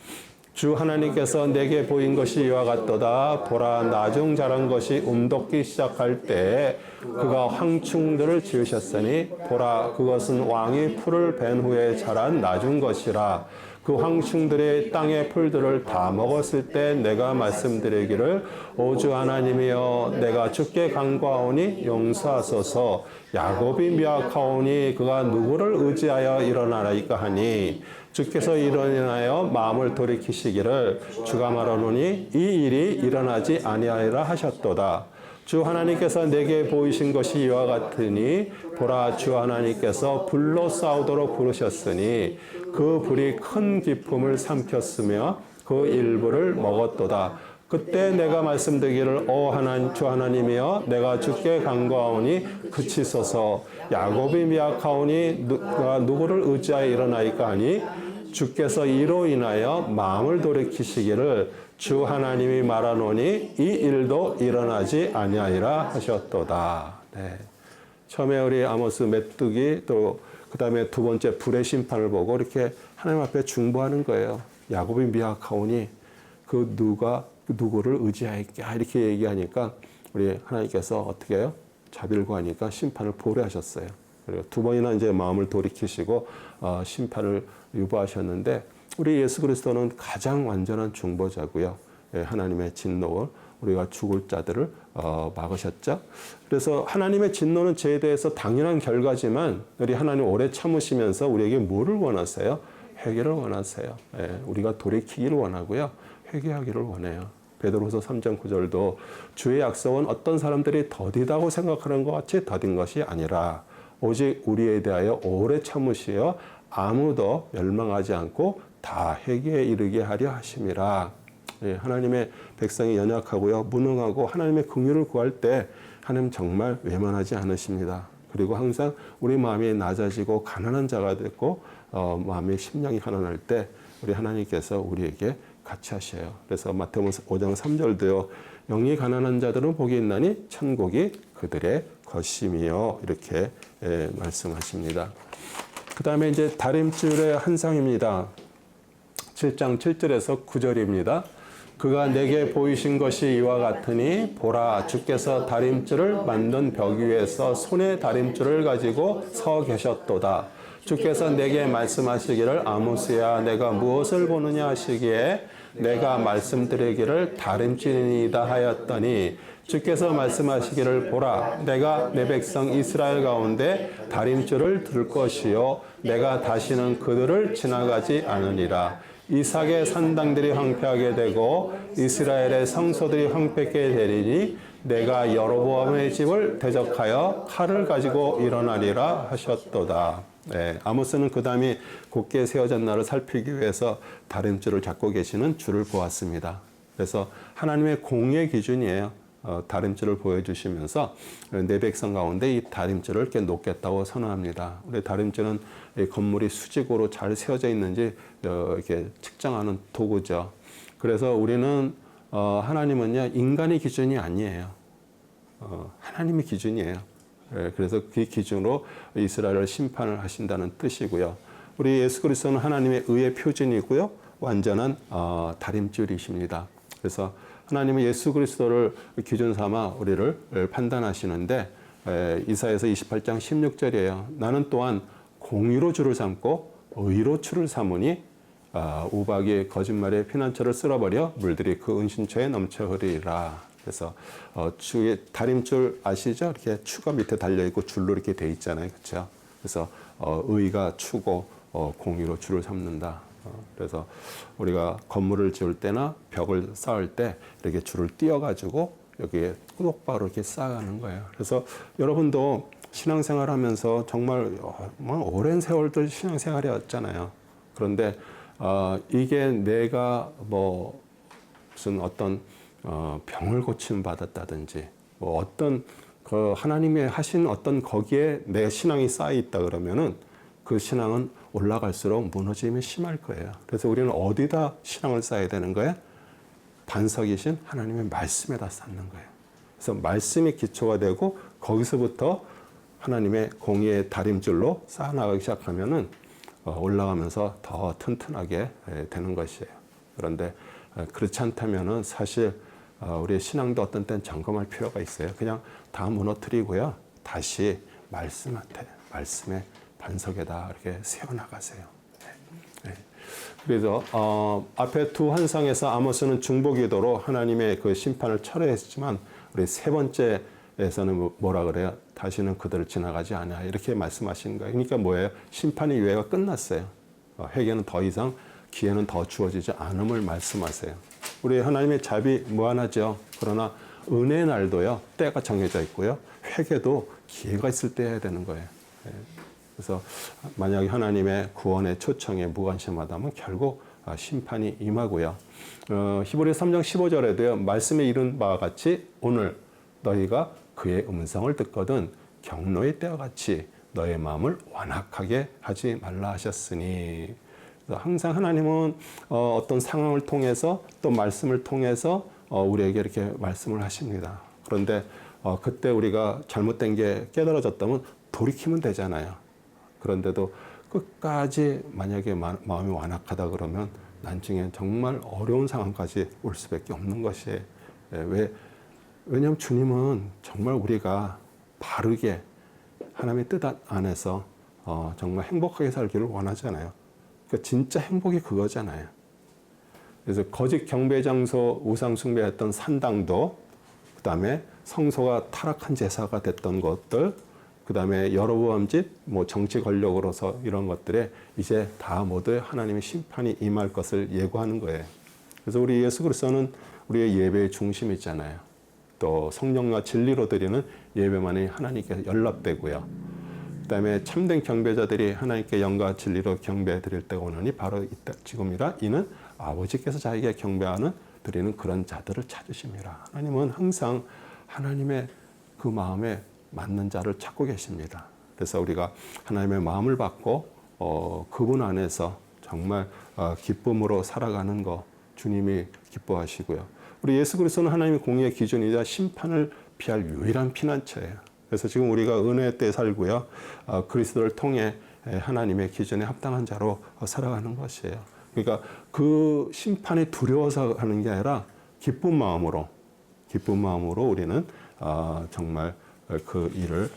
주 하나님께서 내게 보인 것이 이와 같도다. 보라, 나중 자란 것이 움돋기 시작할 때 그가 황충들을 지으셨으니 보라, 그것은 왕이 풀을 벤 후에 자란 나중 것이라. 그 황충들이 땅의 풀들을 다 먹었을 때 내가 말씀드리기를 오 주 하나님이여 내가 주께 간구하오니 용서하소서. 야곱이 미약하오니 그가 누구를 의지하여 일어나라이까 하니 주께서 이로 인하여 마음을 돌이키시기를 주가 말하노니 이 일이 일어나지 아니하리라 하셨도다. 주 하나님께서 내게 보이신 것이 이와 같으니 보라, 주 하나님께서 불로 싸우도록 부르셨으니 그 불이 큰 기품을 삼켰으며 그 일부를 먹었도다. 그때 내가 말씀드리기를 주 하나님이여 내가 주께 간구하오니 그치소서. 야곱이 미약하오니 그가 누구를 의지하여 일어나이까 하니 주께서 이로 인하여 마음을 돌이키시기를 주 하나님이 말하노니 이 일도 일어나지 아니하리라 하셨도다. 네. 처음에 우리 아모스 메뚜기 또 그 다음에 두 번째 불의 심판을 보고 이렇게 하나님 앞에 중보하는 거예요. 야곱이 미약하오니 그 누구를 의지하였냐 이렇게 얘기하니까 우리 하나님께서 어떻게 해요? 자비를 구하니까 심판을 보류하셨어요. 그리고 두 번이나 이제 마음을 돌이키시고 심판을 유보하셨는데 우리 예수 그리스도는 가장 완전한 중보자고요. 하나님의 진노를 우리가 죽을 자들을 막으셨죠. 그래서 하나님의 진노는 죄에 대해서 당연한 결과지만 우리 하나님 오래 참으시면서 우리에게 뭐를 원하세요? 회개를 원하세요. 우리가 돌이키기를 원하고요. 회개하기를 원해요. 베드로서 3장 9절도 주의 약속은 어떤 사람들이 더디다고 생각하는 것 같이 더딘 것이 아니라 오직 우리에 대하여 오래 참으시어 아무도 멸망하지 않고 다 회개에 이르게 하려 하심이라. 하나님의 백성이 연약하고요, 무능하고 하나님의 긍휼을 구할 때 하나님 정말 외면하지 않으십니다. 그리고 항상 우리 마음이 낮아지고 가난한 자가 됐고 마음의 심령이 가난할 때 우리 하나님께서 우리에게 같이 하셔요. 그래서 마태복음 5장 3절도요. 영이 가난한 자들은 복이 있나니 천국이 그들의 것임이요. 이렇게 말씀하십니다. 그 다음에 이제 다림줄의 한상입니다. 7장 7절에서 9절입니다. 그가 내게 보이신 것이 이와 같으니 보라, 주께서 다림줄을 만든 벽 위에서 손에 다림줄을 가지고 서 계셨도다. 주께서 내게 말씀하시기를 아모스야 내가 무엇을 보느냐 하시기에 내가 말씀드리기를 다림줄이니이다 하였더니 주께서 말씀하시기를 보라 내가 내 백성 이스라엘 가운데 다림줄을 둘 것이요 내가 다시는 그들을 지나가지 않으리라. 이삭의 산당들이 황폐하게 되고 이스라엘의 성소들이 황폐하게 되리니 내가 여로보암의 집을 대적하여 칼을 가지고 일어나리라 하셨도다. 네, 아모스는 그 다음에 곧게 세워진 날을 살피기 위해서 다림줄을 잡고 계시는 주를 보았습니다. 그래서 하나님의 공의 기준이에요. 다림줄을 보여주시면서 내 백성 가운데 이 다림줄을 이렇게 놓겠다고 선언합니다. 우리 다림줄은 건물이 수직으로 잘 세워져 있는지 이렇게 측정하는 도구죠. 그래서 우리는 하나님은요 인간의 기준이 아니에요. 하나님의 기준이에요. 그래서 그 기준으로 이스라엘을 심판을 하신다는 뜻이고요. 우리 예수 그리스도는 하나님의 의의 표준이고요. 완전한 다림줄이십니다. 그래서 하나님은 예수 그리스도를 기준 삼아 우리를 판단하시는데 이사야서 28장 16절이에요. 나는 또한 공의로 주를 삼고 의로 주를 삼으니 우박이 거짓말의 피난처를 쓸어버려 물들이 그 은신처에 넘쳐 흐르리라. 그래서 주의 다림줄 아시죠? 이렇게 추가 밑에 달려 있고 줄로 이렇게 돼 있잖아요, 그렇죠? 그래서 의가 추고 공의로 줄을 삼는다. 그래서 우리가 건물을 지을 때나 벽을 쌓을 때 이렇게 줄을 띄어가지고 여기에 똑바로 이렇게 쌓아가는 거예요. 그래서 여러분도 신앙생활하면서 정말 오랜 세월도 신앙생활이었잖아요. 그런데 이게 내가 무슨 어떤 병을 고침 받았다든지 뭐 어떤 그 하나님이 하신 어떤 거기에 내 신앙이 쌓여 있다 그러면은 그 신앙은 올라갈수록 무너짐이 심할 거예요. 그래서 우리는 어디다 신앙을 쌓아야 되는 거예요? 반석이신 하나님의 말씀에다 쌓는 거예요. 그래서 말씀이 기초가 되고 거기서부터 하나님의 공의의 다림줄로 쌓아나가기 시작하면은 올라가면서 더 튼튼하게 되는 것이에요. 그런데 그렇지 않다면은 사실 우리의 신앙도 어떤 때는 점검할 필요가 있어요. 그냥 다 무너뜨리고요. 다시 말씀한테, 말씀의 반석에다 이렇게 세워나가세요. 네. 그래서 앞에 두 환상에서 아모스는 중보기도로 하나님의 그 심판을 철회했지만 우리 세 번째에서는 뭐라 그래요? 다시는 그들을 지나가지 않아. 이렇게 말씀하시는 거예요. 그러니까 뭐예요? 심판의 유예가 끝났어요. 회개는 더 이상 기회는 더 주어지지 않음을 말씀하세요. 우리 하나님의 자비 무한하죠. 그러나 은혜의 날도요. 때가 정해져 있고요. 회개도 기회가 있을 때 해야 되는 거예요. 그래서 만약에 하나님의 구원의 초청에 무관심하다면 결국 심판이 임하고요. 히브리서 3장 15절에도요. 말씀에 이른 바와 같이 오늘 너희가 그의 음성을 듣거든 경노의 때와 같이 너의 마음을 완악하게 하지 말라 하셨으니. 항상 하나님은 어떤 상황을 통해서 또 말씀을 통해서 우리에게 이렇게 말씀을 하십니다. 그런데 그때 우리가 잘못된 게 깨달아졌다면 돌이키면 되잖아요. 그런데도 끝까지 만약에 마음이 완악하다 그러면 나중에 정말 어려운 상황까지 올 수밖에 없는 것이에요. 왜냐하면 주님은 정말 우리가 바르게 하나님의 뜻 안에서 정말 행복하게 살기를 원하잖아요. 그러니까 진짜 행복이 그거잖아요. 그래서 거짓 경배 장소 우상 숭배했던 산당도, 그 다음에 성소가 타락한 제사가 됐던 것들, 그 다음에 여로보암 집, 뭐 정치 권력으로서 이런 것들에 이제 다 모두 하나님의 심판이 임할 것을 예고하는 거예요. 그래서 우리 예수 그리스도는 우리의 예배의 중심이잖아요. 또 성령과 진리로 드리는 예배만이 하나님께 연락되고요. 그 다음에 참된 경배자들이 하나님께 영과 진리로 경배 드릴 때가 오느니 바로 이때 지금이라 이는 아버지께서 자기에게 경배하는 드리는 그런 자들을 찾으십니다. 하나님은 항상 하나님의 그 마음에 맞는 자를 찾고 계십니다. 그래서 우리가 하나님의 마음을 받고 그분 안에서 정말 기쁨으로 살아가는 거 주님이 기뻐하시고요. 우리 예수 그리스도는 하나님의 공의의 기준이자 심판을 피할 유일한 피난처예요. 그래서 지금 우리가 은혜 때 살고요. 그리스도를 통해 하나님의 기준에 합당한 자로 살아가는 것이에요. 그러니까 그 심판이 두려워서 하는 게 아니라 기쁜 마음으로 우리는 정말 그 일을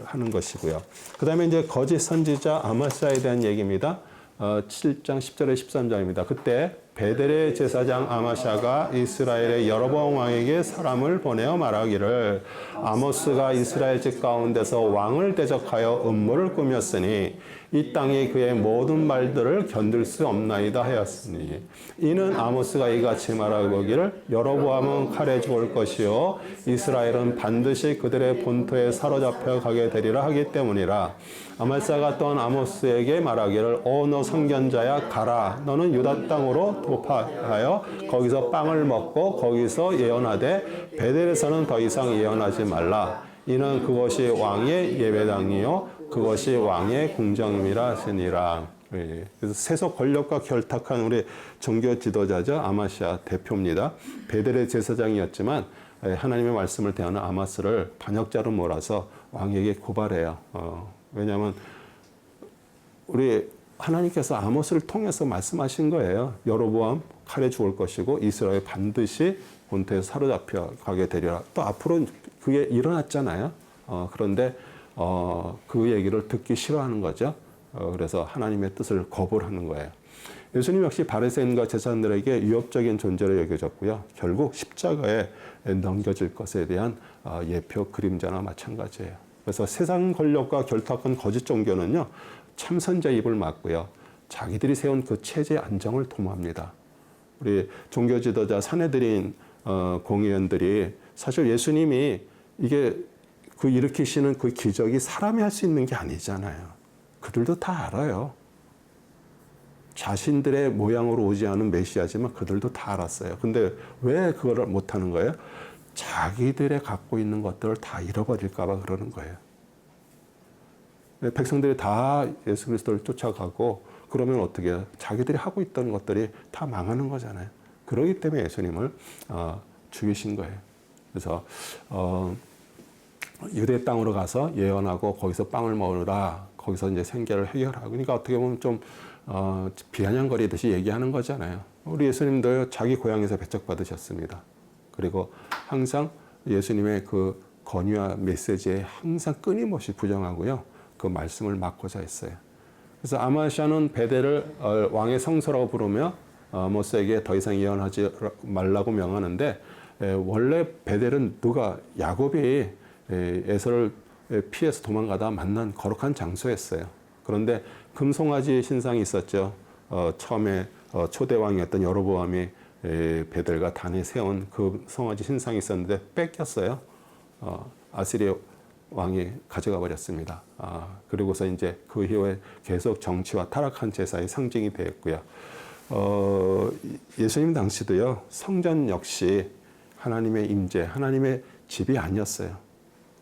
하는 것이고요. 그 다음에 이제 거짓 선지자 아마스야에 대한 얘기입니다. 7장 10절에 13절입니다. 그때 베델의 제사장 아마샤가 이스라엘의 여로보암 왕에게 사람을 보내어 말하기를 아모스가 이스라엘 집 가운데서 왕을 대적하여 음모를 꾸몄으니 이 땅이 그의 모든 말들을 견딜 수 없나이다 하였으니 이는 아모스가 이같이 말하기를 여로보암은 칼에 죽을 것이요 이스라엘은 반드시 그들의 본토에 사로잡혀 가게 되리라 하기 때문이라. 아말사가 또한 아모스에게 말하기를 너 선견자야 가라. 너는 유다 땅으로 도파하여 거기서 빵을 먹고 거기서 예언하되 베델에서는 더 이상 예언하지 말라. 이는 그것이 왕의 예배당이요 그것이 왕의 궁정임이라 하시니라. 그래서 세속 권력과 결탁한 우리 종교 지도자죠. 아마시아 대표입니다. 베델의 제사장이었지만 하나님의 말씀을 대하는 아마스를 반역자로 몰아서 왕에게 고발해요. 왜냐하면 우리 하나님께서 아모스를 통해서 말씀하신 거예요. 여로보암 칼에 죽을 것이고 이스라엘 반드시 본토에 사로잡혀 가게 되리라. 또 앞으로 그게 일어났잖아요. 그런데 그 얘기를 듣기 싫어하는 거죠. 그래서 하나님의 뜻을 거부하는 거예요. 예수님 역시 바리새인과 제사장들에게 위협적인 존재로 여겨졌고요. 결국 십자가에 넘겨질 것에 대한 예표 그림자나 마찬가지예요. 그래서 세상 권력과 결탁한 거짓 종교는요. 참선자 입을 막고요. 자기들이 세운 그 체제 안정을 도모합니다. 우리 종교 지도자 산헤드린 공의원들이 사실 예수님이 이게 그 일으키시는 그 기적이 사람이 할 수 있는 게 아니잖아요. 그들도 다 알아요. 자신들의 모양으로 오지 않은 메시아지만 그들도 다 알았어요. 근데 왜 그거를 못하는 거예요? 자기들의 갖고 있는 것들을 다 잃어버릴까 봐 그러는 거예요. 백성들이 다 예수 그리스도를 쫓아가고 그러면 어떻게 해요? 자기들이 하고 있던 것들이 다 망하는 거잖아요. 그러기 때문에 예수님을 죽이신 거예요. 그래서 유대 땅으로 가서 예언하고 거기서 빵을 먹으라. 거기서 이제 생계를 해결하고. 그러니까 어떻게 보면 좀 비아냥거리듯이 얘기하는 거잖아요. 우리 예수님도 자기 고향에서 배척받으셨습니다. 그리고 항상 예수님의 그 권위와 메시지에 항상 끊임없이 부정하고요. 그 말씀을 막고자 했어요. 그래서 아마시아는 베델을 왕의 성소라고 부르며 아모스에게 더 이상 예언하지 말라고 명하는데 원래 베델은 누가 야곱이 에서를 피해서 도망가다 만난 거룩한 장소였어요. 그런데 금송아지 신상이 있었죠. 처음에 초대왕이었던 여로보암이 베델과 단에 세운 그 송아지 신상이 있었는데 뺏겼어요. 아시리아 왕이 가져가 버렸습니다. 그리고서 이제 그 이후에 계속 정치와 타락한 제사의 상징이 되었고요. 예수님 당시도요, 성전 역시 하나님의 임재, 하나님의 집이 아니었어요.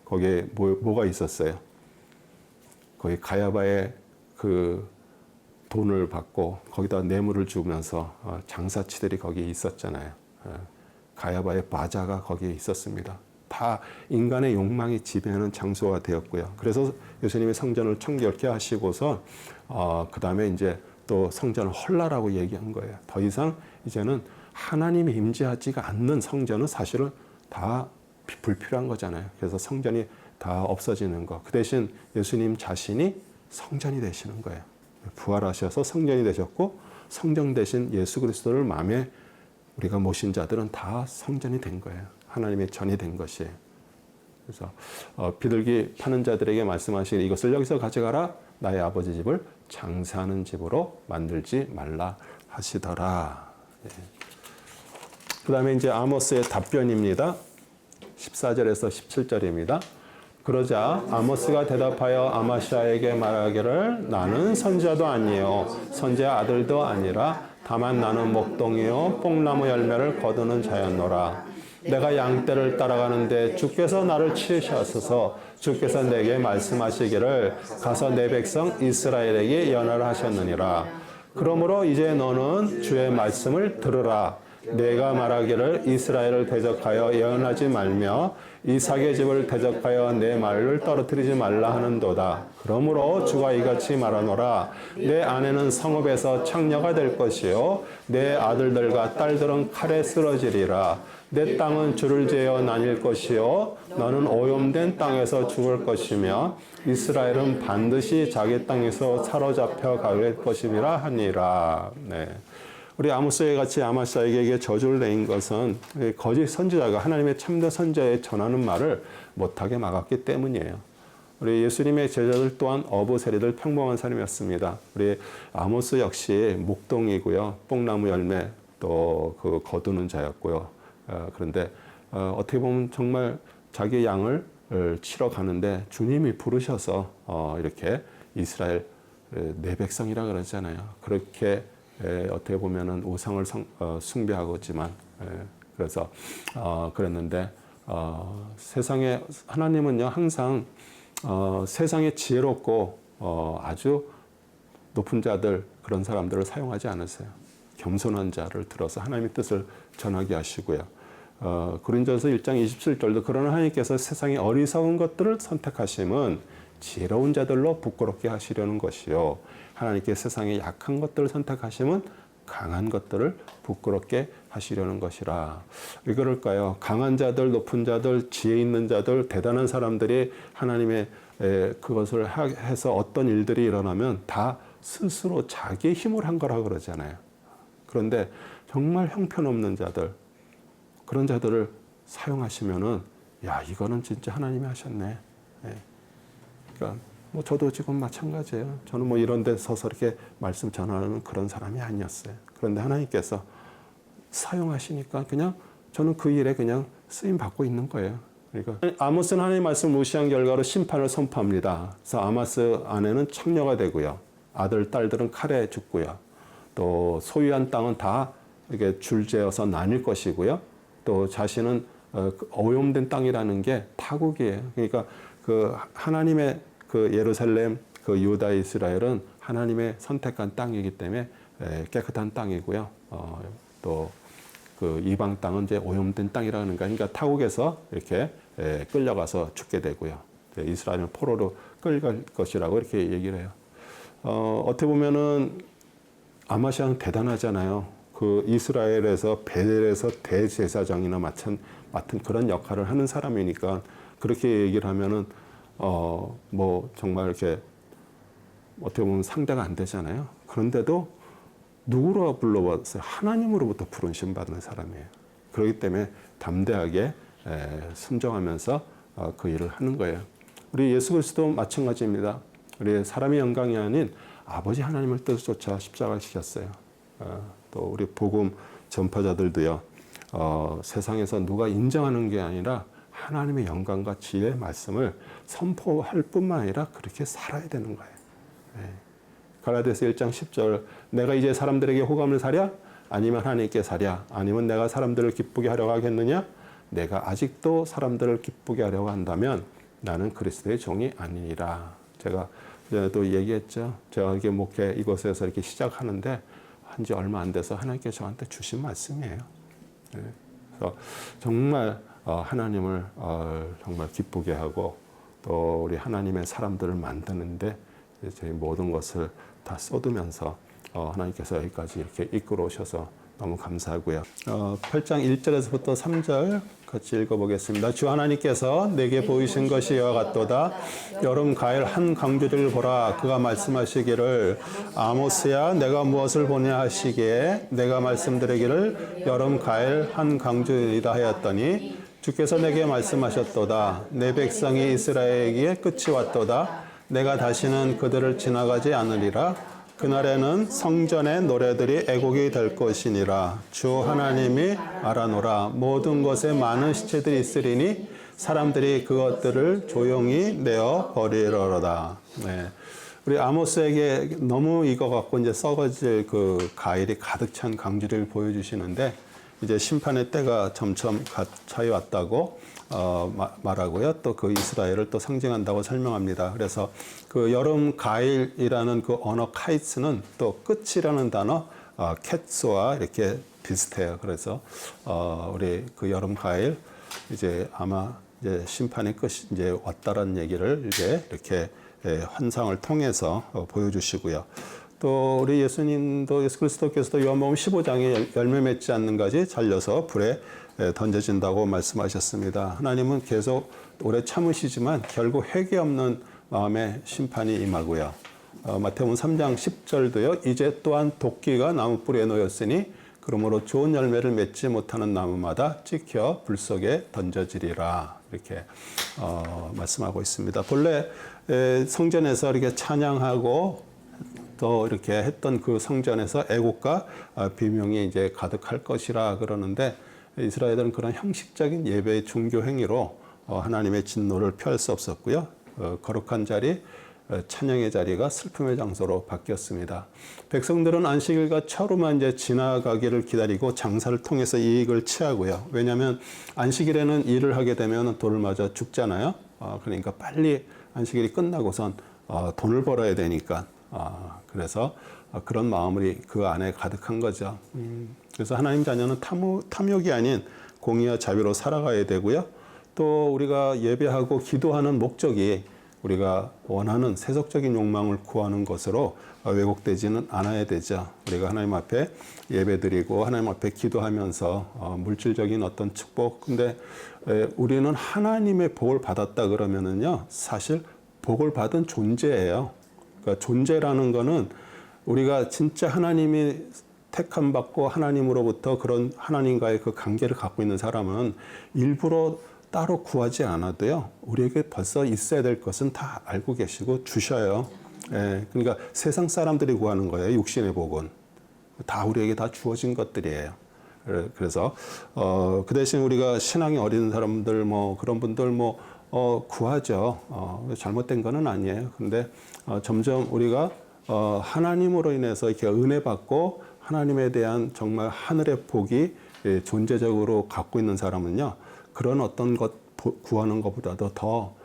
거기에 뭐가 있었어요? 거기 가야바의 그 돈을 받고 거기다 뇌물을 주면서 장사치들이 거기에 있었잖아요. 가야바의 바자가 거기에 있었습니다. 다 인간의 욕망이 지배하는 장소가 되었고요. 그래서 예수님이 성전을 청결케 하시고서 그 다음에 이제 또 성전을 헐라라고 얘기한 거예요. 더 이상 이제는 하나님이 임재하지가 않는 성전은 사실은 다 불필요한 거잖아요. 그래서 성전이 다 없어지는 거. 그 대신 예수님 자신이 성전이 되시는 거예요. 부활하셔서 성전이 되셨고 성전 대신 예수 그리스도를 마음에 우리가 모신 자들은 다 성전이 된 거예요. 하나님의 전이 된 것이에요. 그래서 비둘기 파는 자들에게 말씀하시길 이것을 여기서 가져가라. 나의 아버지 집을 장사하는 집으로 만들지 말라 하시더라. 예. 그 다음에 이제 아모스의 답변입니다. 14절에서 17절입니다. 그러자 아모스가 대답하여 아마시아에게 말하기를 나는 선지자도 아니요 선지자 아들도 아니라 다만 나는 목동이요 뽕나무 열매를 거두는 자였노라. 내가 양떼를 따라가는데 주께서 나를 치으셨어서 주께서 내게 말씀하시기를 가서 내 백성 이스라엘에게 연하라 하셨느니라. 그러므로 이제 너는 주의 말씀을 들으라. 내가 말하기를 이스라엘을 대적하여 예언하지 말며 이삭의 집을 대적하여 내 말을 떨어뜨리지 말라 하는도다. 그러므로 주가 이같이 말하노라. 내 아내는 성읍에서 창녀가 될 것이요 내 아들들과 딸들은 칼에 쓰러지리라. 내 땅은 줄을 재어 나뉠 것이요 너는 오염된 땅에서 죽을 것이며 이스라엘은 반드시 자기 땅에서 사로잡혀 갈 것이라 하니라. 네. 우리 아모스에 같이 아마시아에게 저주를 내린 것은 거짓 선지자가 하나님의 참된 선지자에 전하는 말을 못하게 막았기 때문이에요. 우리 예수님의 제자들 또한 어부 세리들 평범한 사람이었습니다. 우리 아모스 역시 목동이고요, 뽕나무 열매 또 그 거두는 자였고요. 그런데 어떻게 보면 정말 자기 양을 치러 가는데 주님이 부르셔서 이렇게 이스라엘 내 백성이라 그러잖아요. 그렇게 어떻게 보면은 우상을 숭배하고 있지만 그래서 그랬는데 세상에 하나님은요 항상 세상에 지혜롭고 아주 높은 자들 그런 사람들을 사용하지 않으세요. 겸손한 자를 들어서 하나님의 뜻을 전하게 하시고요. 고린도전서 1장 27절도 그러나 하나님께서 세상의 어리석은 것들을 선택하심은 지혜로운 자들로 부끄럽게 하시려는 것이요 하나님께 세상의 약한 것들을 선택하시면 강한 것들을 부끄럽게 하시려는 것이라. 왜 그럴까요? 강한 자들, 높은 자들, 지혜 있는 자들, 대단한 사람들이 하나님의 그것을 해서 어떤 일들이 일어나면 다 스스로 자기의 힘을 한 거라고 그러잖아요. 그런데 정말 형편없는 자들, 그런 자들을 사용하시면은 야 이거는 진짜 하나님이 하셨네. 그러니까 뭐 저도 지금 마찬가지예요. 저는 뭐 이런 데 서서 이렇게 말씀 전하는 그런 사람이 아니었어요. 그런데 하나님께서 사용하시니까 그냥 저는 그 일에 그냥 쓰임 받고 있는 거예요. 그러니까 아모스는 하나님의 말씀을 무시한 결과로 심판을 선포합니다. 그래서 아모스 아내는 창녀가 되고요. 아들, 딸들은 칼에 죽고요. 또 소유한 땅은 다 이렇게 줄지어서 나뉠 것이고요. 또 자신은 오염된 땅이라는 게 타국이에요. 그러니까 그 하나님의 그 예루살렘, 그 유다 이스라엘은 하나님의 선택한 땅이기 때문에 깨끗한 땅이고요. 또 그 이방 땅은 이제 오염된 땅이라는 거니까 그러니까 타국에서 이렇게 끌려가서 죽게 되고요. 이스라엘은 포로로 끌려갈 것이라고 이렇게 얘기를 해요. 어떻게 보면은 아마시아는 대단하잖아요. 그 이스라엘에서 베델에서 대제사장이나 맡은 그런 역할을 하는 사람이니까 그렇게 얘기를 하면은 뭐 정말 이렇게 어떻게 보면 상대가 안 되잖아요. 그런데도 누구로 불러봤어요? 하나님으로부터 부르심 받는 사람이에요. 그렇기 때문에 담대하게 순종하면서 그 일을 하는 거예요. 우리 예수 그리스도 마찬가지입니다. 우리 사람의 영광이 아닌 아버지 하나님을 뜻을 쫓아 십자가를 지셨어요. 또 우리 복음 전파자들도요. 세상에서 누가 인정하는 게 아니라 하나님의 영광과 지혜의 말씀을 선포할 뿐만 아니라 그렇게 살아야 되는 거예요. 갈라디아서 1장 10절 내가 이제 사람들에게 호감을 사랴? 아니면 하나님께 사랴? 아니면 내가 사람들을 기쁘게 하려고 하겠느냐? 내가 아직도 사람들을 기쁘게 하려고 한다면 나는 그리스도의 종이 아니니라. 제가 전에도 얘기했죠. 제가 이렇게 목회 이곳에서 이렇게 시작하는데 한지 얼마 안 돼서 하나님께서 저한테 주신 말씀이에요. 그래서 정말 하나님을 정말 기쁘게 하고 또 우리 하나님의 사람들을 만드는데 저희 모든 것을 다 쏟으면서 하나님께서 여기까지 이렇게 이끌어 오셔서 너무 감사하고요. 8장 1절에서부터 3절 같이 읽어보겠습니다. 주 하나님께서 내게 보이신 것이 이와 같도다. 여름 가을 한 강주를 보라. 그가 말씀하시기를 아모스야 내가 무엇을 보냐 하시기에 내가 말씀드리기를 여름 가을 한 강주이다 하였더니 주께서 내게 말씀하셨도다. 내 백성이 이스라엘에게 끝이 왔도다. 내가 다시는 그들을 지나가지 않으리라. 그날에는 성전의 노래들이 애곡이 될 것이니라. 주 하나님이 알아노라. 모든 곳에 많은 시체들이 있으리니 사람들이 그것들을 조용히 내어 버리려다. 네. 우리 아모스에게 너무 이거 갖고 이제 썩어질 그 가일이 가득 찬 강주를 보여주시는데 이제 심판의 때가 점점 가까이 왔다고 말하고요. 또 그 이스라엘을 또 상징한다고 설명합니다. 그래서 그 여름 가일이라는 그 언어 카이츠는 또 끝이라는 단어 캣스와 이렇게 비슷해요. 그래서 우리 그 여름 가일 이제 아마 이제 심판의 끝이 이제 왔다라는 얘기를 이제 이렇게 환상을 통해서 보여주시고요. 또 우리 예수님도 예수 그리스도께서도 요한복음 15장에 열매 맺지 않는 가지 잘려서 불에 던져진다고 말씀하셨습니다. 하나님은 계속 오래 참으시지만 결국 회개 없는 마음에 심판이 임하고요. 마태복음 3장 10절도요. 이제 또한 도끼가 나무 뿌리에 놓였으니 그러므로 좋은 열매를 맺지 못하는 나무마다 찍혀 불 속에 던져지리라. 이렇게 말씀하고 있습니다. 본래 성전에서 이렇게 찬양하고 또 이렇게 했던 그 성전에서 애곡과 비명이 이제 가득할 것이라 그러는데 이스라엘은 그런 형식적인 예배의 종교 행위로 하나님의 진노를 피할 수 없었고요. 거룩한 자리, 찬양의 자리가 슬픔의 장소로 바뀌었습니다. 백성들은 안식일과 철로만 이제 지나가기를 기다리고 장사를 통해서 이익을 취하고요. 왜냐하면 안식일에는 일을 하게 되면 돈을 맞아 죽잖아요. 그러니까 빨리 안식일이 끝나고선 돈을 벌어야 되니까. 그래서 그런 마음이 그 안에 가득한 거죠. 그래서 하나님 자녀는 탐욕이 아닌 공의와 자비로 살아가야 되고요. 또 우리가 예배하고 기도하는 목적이 우리가 원하는 세속적인 욕망을 구하는 것으로 왜곡되지는 않아야 되죠. 우리가 하나님 앞에 예배드리고 하나님 앞에 기도하면서 물질적인 어떤 축복. 근데 우리는 하나님의 복을 받았다 그러면은요, 사실 복을 받은 존재예요. 그러니까 존재라는 거는 우리가 진짜 하나님이 택함 받고 하나님으로부터 그런 하나님과의 그 관계를 갖고 있는 사람은 일부러 따로 구하지 않아도요, 우리에게 벌써 있어야 될 것은 다 알고 계시고 주셔요. 예, 그러니까 세상 사람들이 구하는 거예요. 육신의 복은 다 우리에게 다 주어진 것들이에요. 그래서 그 대신 우리가 신앙이 어린 사람들 뭐 그런 분들 뭐 구하죠. 잘못된 거는 아니에요. 근데 점점 우리가 하나님으로 인해서 이렇게 은혜 받고 하나님에 대한 정말 하늘의 복이 존재적으로 갖고 있는 사람은요, 그런 어떤 것 구하는 것보다도 더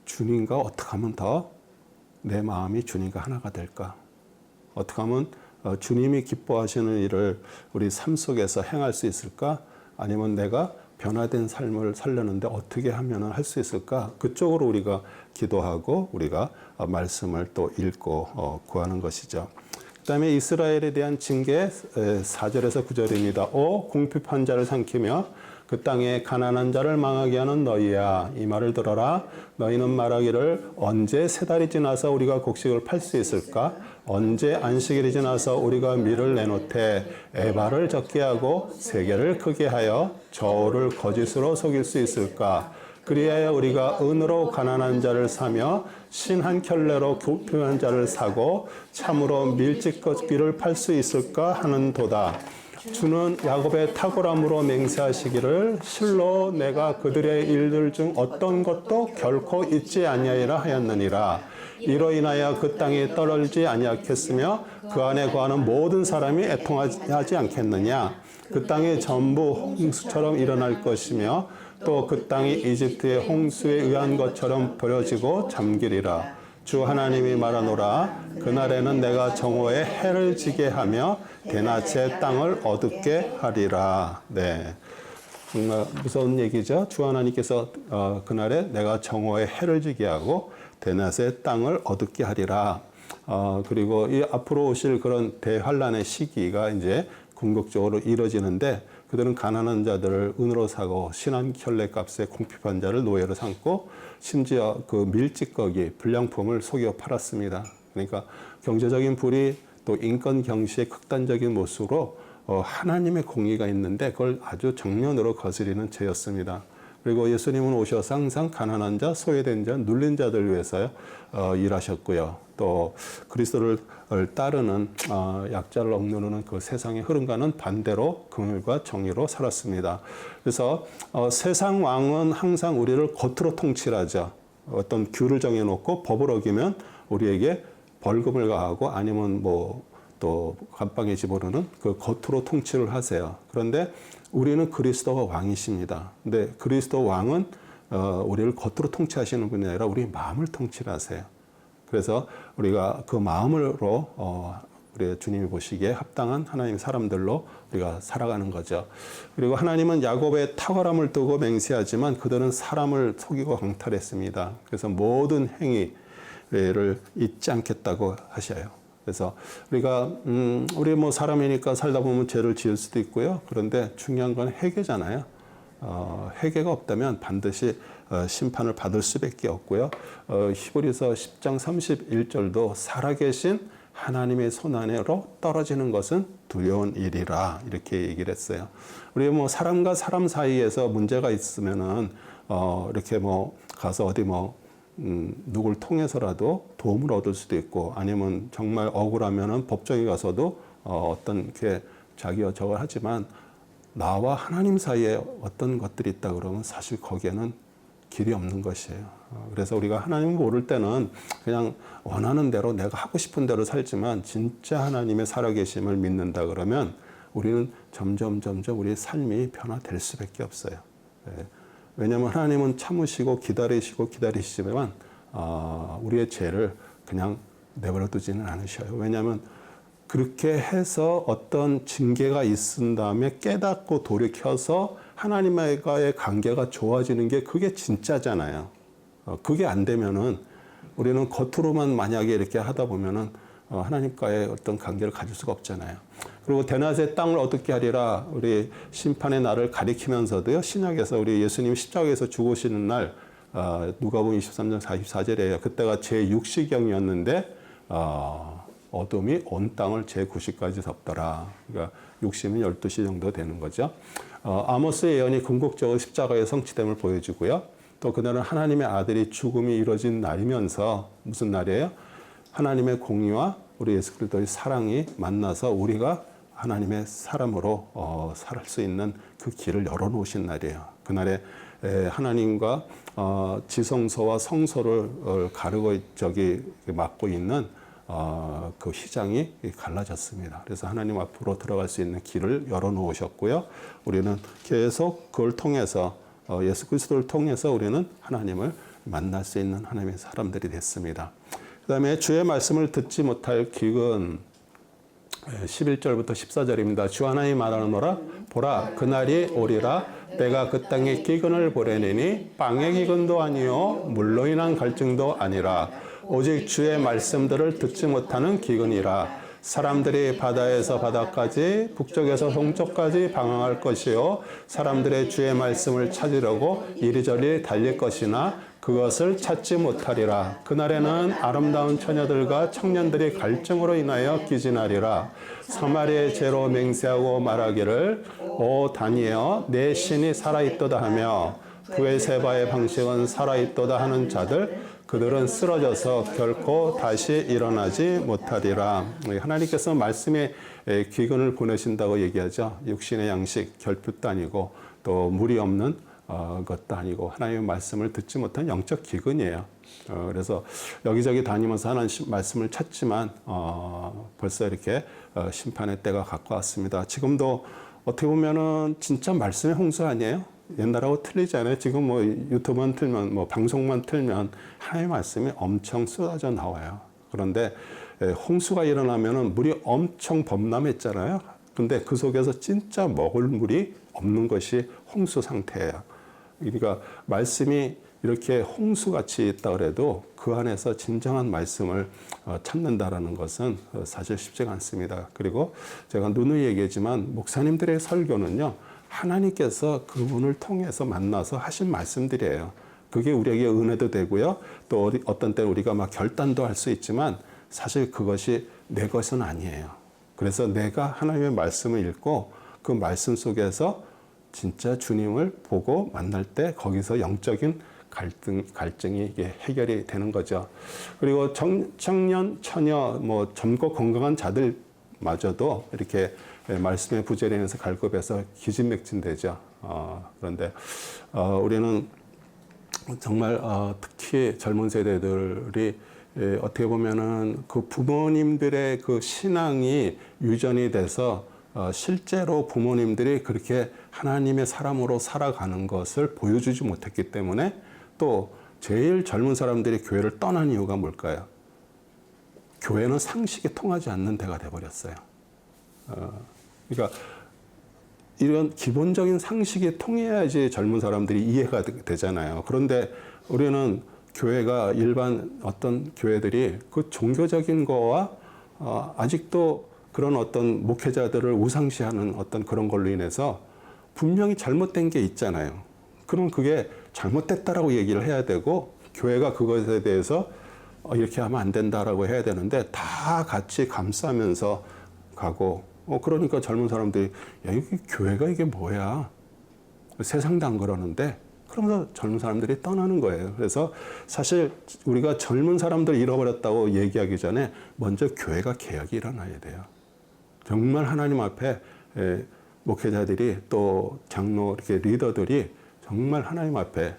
주님과 어떻게 하면 더 내 마음이 주님과 하나가 될까? 어떻게 하면 주님이 기뻐하시는 일을 우리 삶 속에서 행할 수 있을까? 아니면 내가 변화된 삶을 살려는데 어떻게 하면 할 수 있을까? 그쪽으로 우리가 기도하고 우리가 말씀을 또 읽고 구하는 것이죠. 그 다음에 이스라엘에 대한 징계 4절에서 9절입니다. 오 궁핍한 자를 삼키며 그 땅에 가난한 자를 망하게 하는 너희야, 이 말을 들어라. 너희는 말하기를 언제 세 달이 지나서 우리가 곡식을 팔 수 있을까? 언제 안식일이 지나서 우리가 밀을 내놓되 에바를 적게 하고 세계를 크게 하여 저울을 거짓으로 속일 수 있을까? 그리하여 우리가 은으로 가난한 자를 사며 신 한 켤레로 궁핍한 자를 사고 참으로 밀집거기를 팔 수 있을까 하는도다. 주는 야곱의 탁월함으로 맹세하시기를 실로 내가 그들의 일들 중 어떤 것도 결코 잊지 아니하리라 하였느니라. 이로 인하여 그 땅이 떨어지지 아니하겠으며 그 안에 거하는 모든 사람이 애통하지 않겠느냐. 그 땅이 전부 홍수처럼 일어날 것이며 또 그 땅이 이집트의 홍수에 의한 것처럼 버려지고 잠기리라. 주 하나님이 말하노라. 그날에는 내가 정오에 해를 지게 하며 대낮에 땅을 어둡게 하리라. 네, 정말 무서운 얘기죠. 주 하나님께서 그날에 내가 정오에 해를 지게 하고 대낮에 땅을 어둡게 하리라. 그리고 이 앞으로 오실 그런 대환란의 시기가 이제 궁극적으로 이뤄지는데, 그들은 가난한 자들을 은으로 사고 신한 켤레 값에 궁핍한 자를 노예로 삼고 심지어 그 밀집거기 불량품을 속여 팔았습니다. 그러니까 경제적인 불이 또 인권 경시의 극단적인 모습으로 하나님의 공의가 있는데 그걸 아주 정면으로 거스리는 죄였습니다. 그리고 예수님은 오셔서 항상 가난한 자, 소외된 자, 눌린 자들을 위해서 일하셨고요. 또 그리스도를 따르는 약자를 억누르는 그 세상의 흐름과는 반대로 긍휼과 정의로 살았습니다. 그래서 세상 왕은 항상 우리를 겉으로 통치하죠. 어떤 규를 정해놓고 법을 어기면 우리에게 벌금을 가하고 아니면 뭐 또 감방에 집어넣는 그 겉으로 통치를 하세요. 그런데 우리는 그리스도가 왕이십니다. 근데 그리스도 왕은 우리를 겉으로 통치하시는 분이 아니라 우리 마음을 통치하세요. 그래서 우리가 그 마음으로 우리 주님이 보시기에 합당한 하나님 사람들로 우리가 살아가는 거죠. 그리고 하나님은 야곱의 탁월함을 두고 맹세하지만 그들은 사람을 속이고 강탈했습니다. 그래서 모든 행위를 잊지 않겠다고 하셔요. 그래서 우리가 우리 뭐 사람이니까 살다 보면 죄를 지을 수도 있고요. 그런데 중요한 건 회개잖아요. 회개가 없다면 반드시 심판을 받을 수밖에 없고요. 히브리서 10장 31절도 살아계신 하나님의 손안으로 떨어지는 것은 두려운 일이라 이렇게 얘기를 했어요. 우리 뭐 사람과 사람 사이에서 문제가 있으면은 이렇게 뭐 가서 어디 뭐 누굴 통해서라도 도움을 얻을 수도 있고, 아니면 정말 억울하면은 법정에 가서도 어떤 게 자기가 저걸 하지만 나와 하나님 사이에 어떤 것들이 있다 그러면 사실 거기에는 길이 없는 것이에요. 그래서 우리가 하나님을 모를 때는 그냥 원하는 대로 내가 하고 싶은 대로 살지만 진짜 하나님의 살아계심을 믿는다 그러면 우리는 점점 우리의 삶이 변화될 수밖에 없어요. 네. 왜냐하면 하나님은 참으시고 기다리시지만 우리의 죄를 그냥 내버려 두지는 않으셔요. 왜냐하면 그렇게 해서 어떤 징계가 있은 다음에 깨닫고 돌이켜서 하나님과의 관계가 좋아지는 게 그게 진짜잖아요. 그게 안 되면은 우리는 겉으로만 만약에 이렇게 하다 보면은 하나님과의 어떤 관계를 가질 수가 없잖아요. 그리고 대낮에 땅을 어둡게 하리라, 우리 심판의 날을 가리키면서도요, 신약에서 우리 예수님 십자가에서 죽으시는 날, 누가복음 23장 44절에요. 그때가 제6시경이었는데 어둠이 온 땅을 제9시까지 덮더라. 그러니까 6시면 12시 정도 되는 거죠. 아모스의 예언이 궁극적으로 십자가의 성취됨을 보여주고요. 또 그날은 하나님의 아들이 죽음이 이루어진 날이면서 무슨 날이에요? 하나님의 공의와 우리 예수 그리스도의 사랑이 만나서 우리가 하나님의 사람으로 살 수 있는 그 길을 열어놓으신 날이에요. 그날에 하나님과 지성소와 성소를 가르고 맡고 있는 그 휘장이 갈라졌습니다. 그래서 하나님 앞으로 들어갈 수 있는 길을 열어놓으셨고요. 우리는 계속 그걸 통해서 예수 그리스도를 통해서 우리는 하나님을 만날 수 있는 하나님의 사람들이 됐습니다. 그 다음에 주의 말씀을 듣지 못할 기근 11절부터 14절입니다. 주 하나님 말하노라 보라 그날이 오리라 내가 그 땅에 기근을 보내니 빵의 기근도 아니요 물로 인한 갈증도 아니라 오직 주의 말씀들을 듣지 못하는 기근이라 사람들이 바다에서 바다까지 북쪽에서 동쪽까지 방황할 것이요 사람들의 주의 말씀을 찾으려고 이리저리 달릴 것이나 그것을 찾지 못하리라. 그날에는 아름다운 처녀들과 청년들이 갈증으로 인하여 기진하리라. 사마리아의 죄로 맹세하고 말하기를 오 다니엘 내 신이 살아있도다 하며 브엘세바의 방식은 살아있도다 하는 자들 그들은 쓰러져서 결코 다시 일어나지 못하리라. 하나님께서 말씀의 기근을 보내신다고 얘기하죠. 육신의 양식 결핍도 아니고 또 물이 없는 것도 아니고 하나님의 말씀을 듣지 못한 영적 기근이에요. 그래서 여기저기 다니면서 하나님 말씀을 찾지만 벌써 이렇게 심판의 때가 가까웠습니다. 지금도 어떻게 보면은 진짜 말씀의 홍수 아니에요? 옛날하고 틀리지 않아요. 지금 뭐 유튜브만 틀면 뭐 방송만 틀면 하나님의 말씀이 엄청 쏟아져 나와요. 그런데 홍수가 일어나면은 물이 엄청 범람했잖아요. 근데 그 속에서 진짜 먹을 물이 없는 것이 홍수 상태예요. 그러니까 말씀이 이렇게 홍수같이 있다 그래도 그 안에서 진정한 말씀을 찾는다라는 것은 사실 쉽지가 않습니다. 그리고 제가 누누이 얘기했지만 목사님들의 설교는요. 하나님께서 그분을 통해서 만나서 하신 말씀들이에요. 그게 우리에게 은혜도 되고요. 또 어떤 때는 우리가 막 결단도 할 수 있지만 사실 그것이 내 것은 아니에요. 그래서 내가 하나님의 말씀을 읽고 그 말씀 속에서 진짜 주님을 보고 만날 때 거기서 영적인 갈증이 이게 해결이 되는 거죠. 그리고 청년, 처녀, 뭐 젊고 건강한 자들마저도 이렇게 말씀의 부재로 인해서 갈급해서 기진맥진되죠. 그런데 우리는 정말 특히 젊은 세대들이 어떻게 보면은 그 부모님들의 그 신앙이 유전이 돼서 실제로 부모님들이 그렇게 하나님의 사람으로 살아가는 것을 보여주지 못했기 때문에 또 제일 젊은 사람들이 교회를 떠난 이유가 뭘까요? 교회는 상식이 통하지 않는 데가 돼버렸어요. 그러니까 이런 기본적인 상식이 통해야지 젊은 사람들이 이해가 되잖아요. 그런데 우리는 교회가 일반 어떤 교회들이 그 종교적인 거와 아직도 그런 어떤 목회자들을 우상시하는 어떤 그런 걸로 인해서 분명히 잘못된 게 있잖아요. 그럼 그게 잘못됐다라고 얘기를 해야 되고 교회가 그것에 대해서 이렇게 하면 안 된다라고 해야 되는데 다 같이 감싸면서 가고 그러니까 젊은 사람들이 야, 이게 교회가 이게 뭐야? 세상도 안 그러는데 그러면서 젊은 사람들이 떠나는 거예요. 그래서 사실 우리가 젊은 사람들 잃어버렸다고 얘기하기 전에 먼저 교회가 개혁이 일어나야 돼요. 정말 하나님 앞에 목회자들이 또 장로 이렇게 리더들이 정말 하나님 앞에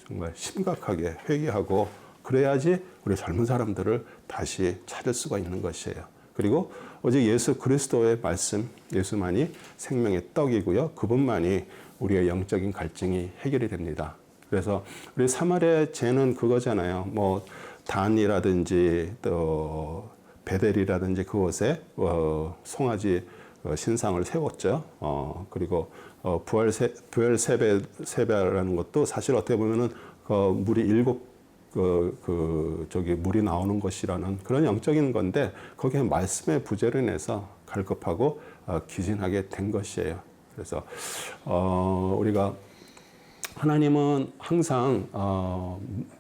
정말 심각하게 회개하고 그래야지 우리 젊은 사람들을 다시 찾을 수가 있는 것이에요. 그리고 오직 예수 그리스도의 말씀, 예수만이 생명의 떡이고요. 그분만이 우리의 영적인 갈증이 해결이 됩니다. 그래서 우리 사마리아의 죄는 그거잖아요. 뭐 단이라든지 또 베델이라든지 그곳에 송아지 신상을 세웠죠. 그리고 부엘세바라는 것도 사실 어떻게 보면은 물이 일곱 물이 나오는 것이라는 그런 영적인 건데 거기에 말씀의 부재로 인해서 갈급하고 기진하게 된 것이에요. 그래서 우리가 하나님은 항상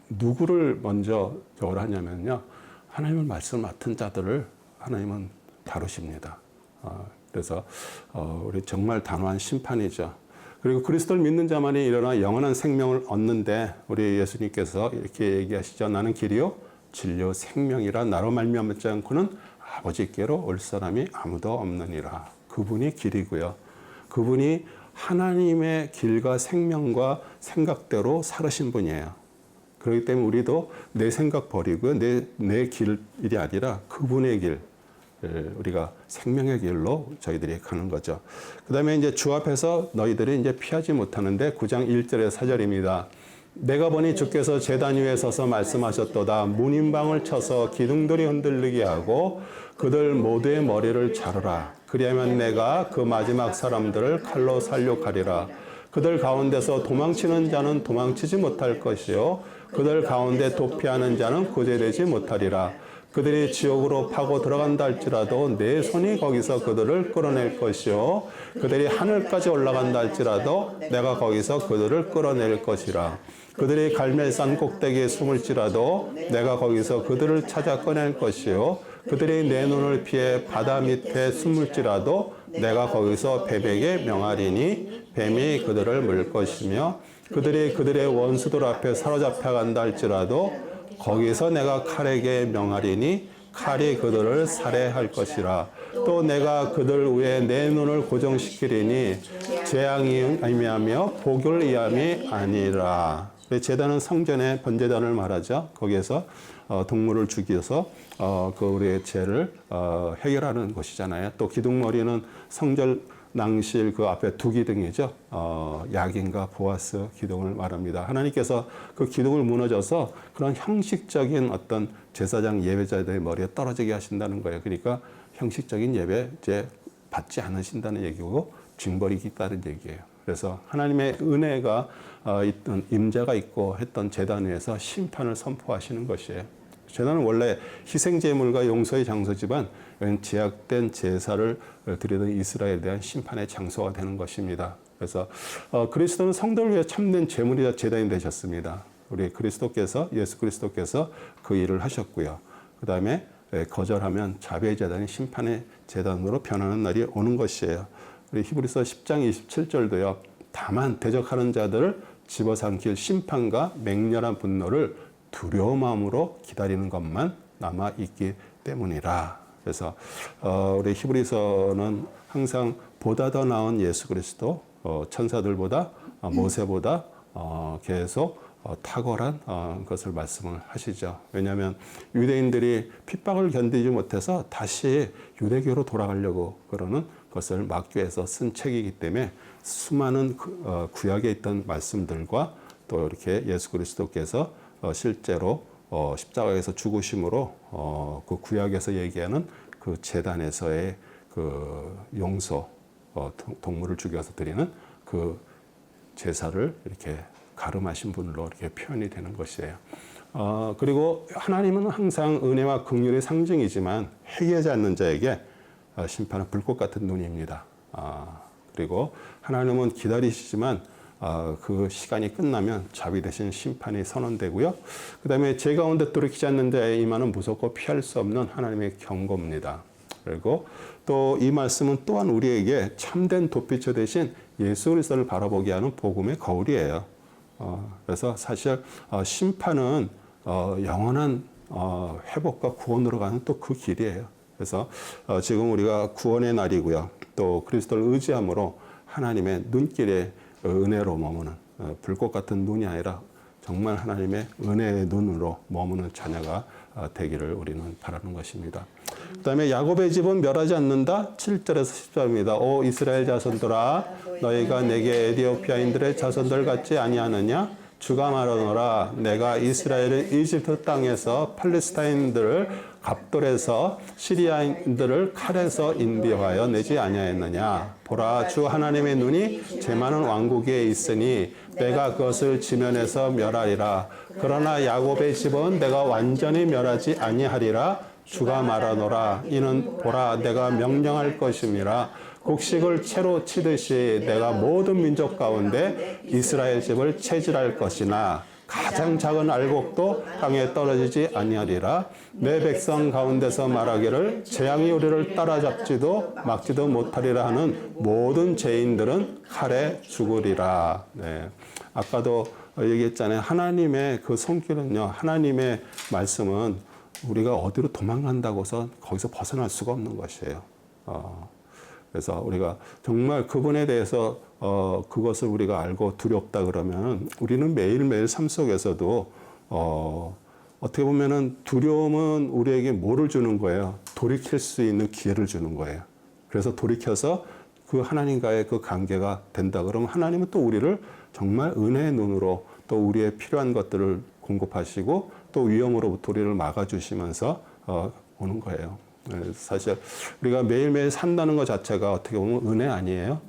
누구를 먼저 저걸 하냐면요. 하나님을 말씀 맡은 자들을 하나님은 다루십니다. 그래서 우리 정말 단호한 심판이죠. 그리고 그리스도를 믿는 자만이 일어나 영원한 생명을 얻는데 우리 예수님께서 이렇게 얘기하시죠. 나는 길이요 진리요 생명이라 나로 말미암지 않고는 아버지께로 올 사람이 아무도 없느니라. 그분이 길이고요. 그분이 하나님의 길과 생명과 생각대로 살으신 분이에요. 그렇기 때문에 우리도 내 생각 버리고요. 내 길이 아니라 그분의 길, 우리가 생명의 길로 저희들이 가는 거죠. 그 다음에 이제 주 앞에서 너희들이 이제 피하지 못하는데 9장 1절의 4절입니다. 내가 보니 주께서 제단 위에 서서 말씀하셨도다. 문인방을 쳐서 기둥들이 흔들리게 하고 그들 모두의 머리를 자르라. 그리하면 내가 그 마지막 사람들을 칼로 살육하리라. 그들 가운데서 도망치는 자는 도망치지 못할 것이요 그들 가운데 도피하는 자는 구제되지 못하리라. 그들이 지옥으로 파고 들어간다 할지라도 내 손이 거기서 그들을 끌어낼 것이요 그들이 하늘까지 올라간다 할지라도 내가 거기서 그들을 끌어낼 것이라. 그들이 갈멜산 꼭대기에 숨을지라도 내가 거기서 그들을 찾아 꺼낼 것이요 그들이 내 눈을 피해 바다 밑에 숨을지라도 내가 거기서 뱀에게 명하리니 뱀이 그들을 물 것이며 그들이 그들의 원수들 앞에 사로잡혀 간다 할지라도 거기서 내가 칼에게 명하리니 칼이 그들을 살해할 것이라. 또 내가 그들 위에 내 눈을 고정시키리니 재앙이 아니하며 복을 이함이 아니라. 제단은 성전의 번제단을 말하죠. 거기에서 동물을 죽여서 그 우리의 죄를 해결하는 것이잖아요. 또 기둥머리는 성전 낭실 그 앞에 두 기둥이죠. 야긴과 보아스 기둥을 말합니다. 하나님께서 그 기둥을 무너져서 그런 형식적인 어떤 제사장 예배자들의 머리에 떨어지게 하신다는 거예요. 그러니까 형식적인 예배 이제 받지 않으신다는 얘기고 징벌이 있다는 얘기예요. 그래서 하나님의 은혜가 있던 임재가 있고 했던 제단 위에서 심판을 선포하시는 것이에요. 제단은 원래 희생제물과 용서의 장소지만 제약된 제사를 드리던 이스라엘에 대한 심판의 장소가 되는 것입니다. 그래서 그리스도는 성도를 위해 참된 제물이자 제단이 되셨습니다. 우리 그리스도께서 예수 그리스도께서 그 일을 하셨고요. 그 다음에 거절하면 자비의 제단이 심판의 제단으로 변하는 날이 오는 것이에요. 우리 히브리서 10장 27절도요. 다만 대적하는 자들을 집어삼킬 심판과 맹렬한 분노를 두려운 마음으로 기다리는 것만 남아 있기 때문이라. 그래서 우리 히브리서는 항상 보다 더 나은 예수 그리스도, 천사들보다 모세보다 계속 탁월한 것을 말씀을 하시죠. 왜냐하면 유대인들이 핍박을 견디지 못해서 다시 유대교로 돌아가려고 그러는 것을 막기 위해서 쓴 책이기 때문에 수많은 구약에 있던 말씀들과 또 이렇게 예수 그리스도께서 실제로 십자가에서 죽으심으로 그 구약에서 얘기하는 그 제단에서의 그 용서, 동물을 죽여서 드리는 그 제사를 이렇게 가름하신 분으로 이렇게 표현이 되는 것이에요. 그리고 하나님은 항상 은혜와 긍휼의 상징이지만 회개하지 않는 자에게 심판은 불꽃 같은 눈입니다. 그리고 하나님은 기다리시지만 그 시간이 끝나면 자비 대신 심판이 선언되고요. 그 다음에 죄 가운데 돌이키지 않는 자의 임하는 무섭고 피할 수 없는 하나님의 경고입니다. 그리고 또 이 말씀은 또한 우리에게 참된 도피처 대신 예수 그리스도를 바라보게 하는 복음의 거울이에요. 그래서 사실 심판은 영원한 회복과 구원으로 가는 또 그 길이에요. 그래서 지금 우리가 구원의 날이고요. 또 그리스도를 의지함으로 하나님의 눈길에 은혜로 머무는 불꽃 같은 눈이 아니라 정말 하나님의 은혜의 눈으로 머무는 자녀가 되기를 우리는 바라는 것입니다. 그 다음에 야곱의 집은 멸하지 않는다. 7절에서 10절입니다. 오 이스라엘 자손들아 너희가 내게 에디오피아인들의 자손들 같지 아니하느냐? 주가 말하노라 내가 이스라엘을 이집트 땅에서 팔레스타인들을 갑돌에서 시리아인들을 칼에서 인도하여 내지 아니하였느냐. 보라 주 하나님의 눈이 제 많은 왕국에 있으니 내가 그것을 지면에서 멸하리라. 그러나 야곱의 집은 내가 완전히 멸하지 아니하리라. 주가 말하노라 이는 보라 내가 명령할 것임이라. 곡식을 채로 치듯이 내가 모든 민족 가운데 이스라엘 집을 채질할 것이나 가장 작은 알곡도 땅에 떨어지지 아니하리라. 내 백성 가운데서 말하기를 재앙이 우리를 따라잡지도 막지도 못하리라 하는 모든 죄인들은 칼에 죽으리라. 네. 아까도 얘기했잖아요. 하나님의 그 손길은요. 하나님의 말씀은 우리가 어디로 도망간다고 해서 거기서 벗어날 수가 없는 것이에요. 그래서 우리가 정말 그분에 대해서 그것을 우리가 알고 두렵다 그러면 우리는 매일매일 삶 속에서도 어떻게 보면은 두려움은 우리에게 뭐를 주는 거예요? 돌이킬 수 있는 기회를 주는 거예요. 그래서 돌이켜서 그 하나님과의 그 관계가 된다. 그러면 하나님은 또 우리를 정말 은혜의 눈으로 또 우리의 필요한 것들을 공급하시고 또 위험으로부터 우리를 막아주시면서 오는 거예요. 사실 우리가 매일매일 산다는 것 자체가 어떻게 보면 은혜 아니에요?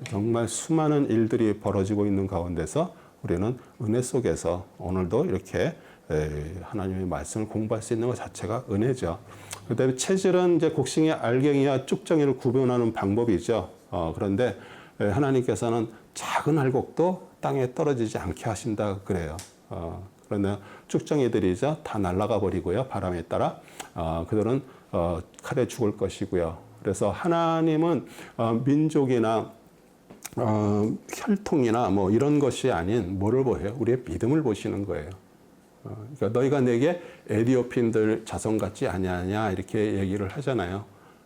정말 수많은 일들이 벌어지고 있는 가운데서 우리는 은혜 속에서 오늘도 이렇게 하나님의 말씀을 공부할 수 있는 것 자체가 은혜죠. 그다음에 체질은 이제 곡식의 알갱이와 쭉정이를 구분하는 방법이죠. 그런데 하나님께서는 작은 알곡도 땅에 떨어지지 않게 하신다 그래요. 그러나 쭉정이들이죠. 다 날아가 버리고요. 바람에 따라 그들은 칼에 죽을 것이고요. 그래서 하나님은 민족이나 혈통이나 뭐 이런 것이 아닌 뭐를 보여요? 우리의 믿음을 보시는 거예요. 그러니까 너희가 내게 에디오핀들 자손 같지 아니하냐 이렇게 얘기를 하잖아요.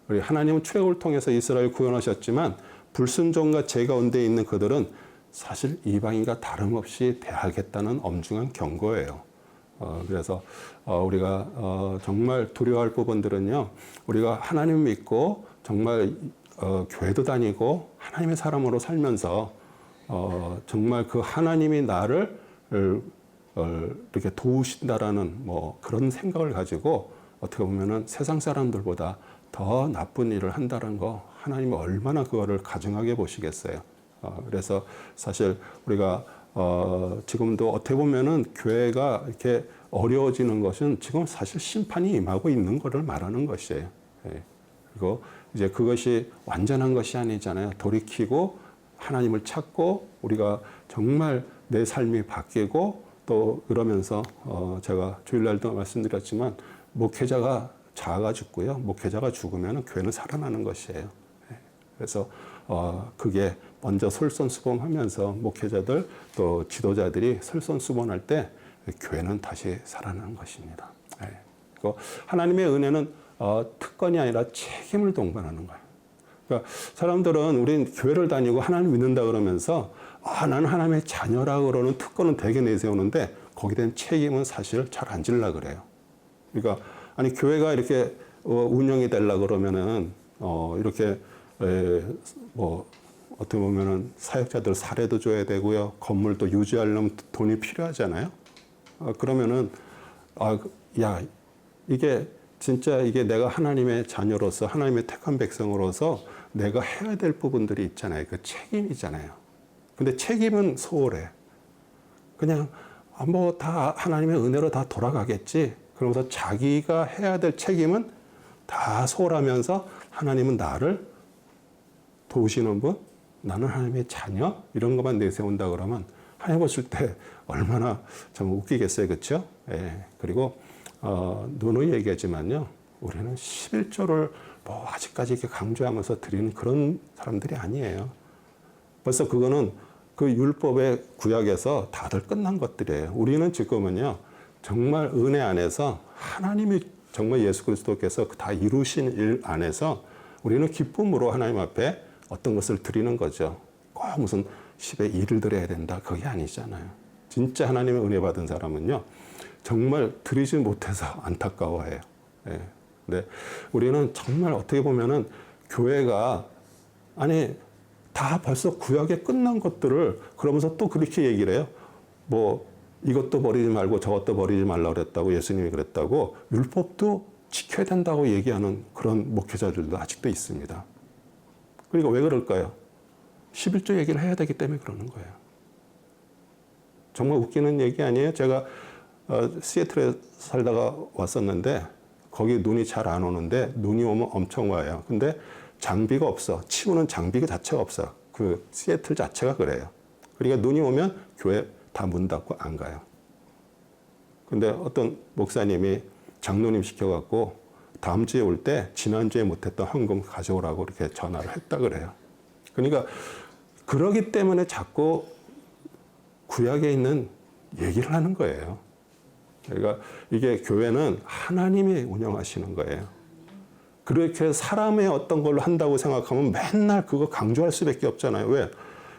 우리 하나님은 출애굽을 통해서 이스라엘 구원하셨지만 불순종과 죄 가운데 있는 그들은 사실 이방인과 다름없이 대하겠다는 엄중한 경고예요. 그래서 우리가 정말 두려워할 부분들은요. 우리가 하나님 믿고 정말 교회도 다니고 하나님의 사람으로 살면서 정말 그 하나님이 나를 이렇게 도우신다라는 뭐 그런 생각을 가지고 어떻게 보면은 세상 사람들보다 더 나쁜 일을 한다는 거 하나님이 얼마나 그거를 가증하게 보시겠어요. 그래서 사실 우리가 지금도 어떻게 보면은 교회가 이렇게 어려워지는 것은 지금 사실 심판이 임하고 있는 것을 말하는 것이에요. 그리고 이제 그것이 완전한 것이 아니잖아요. 돌이키고 하나님을 찾고 우리가 정말 내 삶이 바뀌고 또 그러면서 제가 주일날도 말씀드렸지만 목회자가 자아가 죽고요. 목회자가 죽으면 교회는 살아나는 것이에요. 그래서 그게 먼저 솔선수범하면서 목회자들 또 지도자들이 솔선수범할 때 교회는 다시 살아나는 것입니다. 그리고 하나님의 은혜는 특권이 아니라 책임을 동반하는 거예요. 그러니까 사람들은 우린 교회를 다니고 하나님 믿는다 그러면서 나는 하나님의 자녀라 그러는 특권은 되게 내세우는데 거기에 대한 책임은 사실 잘 안 지려고 그래요. 그러니까 아니 교회가 이렇게 운영이 되려고 그러면은 이렇게 뭐 어떻게 보면은 사역자들 사례도 줘야 되고요. 건물도 유지하려면 돈이 필요하잖아요. 그러면은 야 이게 진짜 이게 내가 하나님의 자녀로서 하나님의 택한 백성으로서 내가 해야 될 부분들이 있잖아요. 그 책임이잖아요. 근데 책임은 소홀해. 그냥 뭐 다 하나님의 은혜로 다 돌아가겠지. 그러면서 자기가 해야 될 책임은 다 소홀하면서 하나님은 나를 도우시는 분, 나는 하나님의 자녀 이런 것만 내세운다 그러면 하나님 보실 때 얼마나 좀 웃기겠어요, 그렇죠? 예. 그리고 누누이 얘기하지만요, 우리는 11조를 뭐 아직까지 이렇게 강조하면서 드리는 그런 사람들이 아니에요. 벌써 그거는 그 율법의 구약에서 다들 끝난 것들이에요. 우리는 지금은요, 정말 은혜 안에서 하나님이 정말 예수 그리스도께서 다 이루신 일 안에서 우리는 기쁨으로 하나님 앞에 어떤 것을 드리는 거죠. 꼭 무슨 10의 1을 드려야 된다. 그게 아니잖아요. 진짜 하나님의 은혜 받은 사람은요, 정말 드리지 못해서 안타까워해요. 예. 근데 우리는 정말 어떻게 보면은 교회가 아니 다 벌써 구약에 끝난 것들을 그러면서 또 그렇게 얘기를 해요. 뭐 이것도 버리지 말고 저것도 버리지 말라고 그랬다고 예수님이 그랬다고 율법도 지켜야 된다고 얘기하는 그런 목회자들도 아직도 있습니다. 그러니까 왜 그럴까요? 11조 얘기를 해야 되기 때문에 그러는 거예요. 정말 웃기는 얘기 아니에요? 제가 시애틀에 살다가 왔었는데 거기 눈이 잘 안 오는데 눈이 오면 엄청 와요. 근데 장비가 없어. 치우는 장비 자체가 없어. 그 시애틀 자체가 그래요. 그러니까 눈이 오면 교회 다 문 닫고 안 가요. 근데 어떤 목사님이 장로님 시켜갖고 다음 주에 올 때 지난주에 못했던 헌금 가져오라고 이렇게 전화를 했다 그래요. 그러니까 그러기 때문에 자꾸 구약에 있는 얘기를 하는 거예요. 그러니까 이게 교회는 하나님이 운영하시는 거예요. 그렇게 사람의 어떤 걸로 한다고 생각하면 맨날 그거 강조할 수밖에 없잖아요. 왜?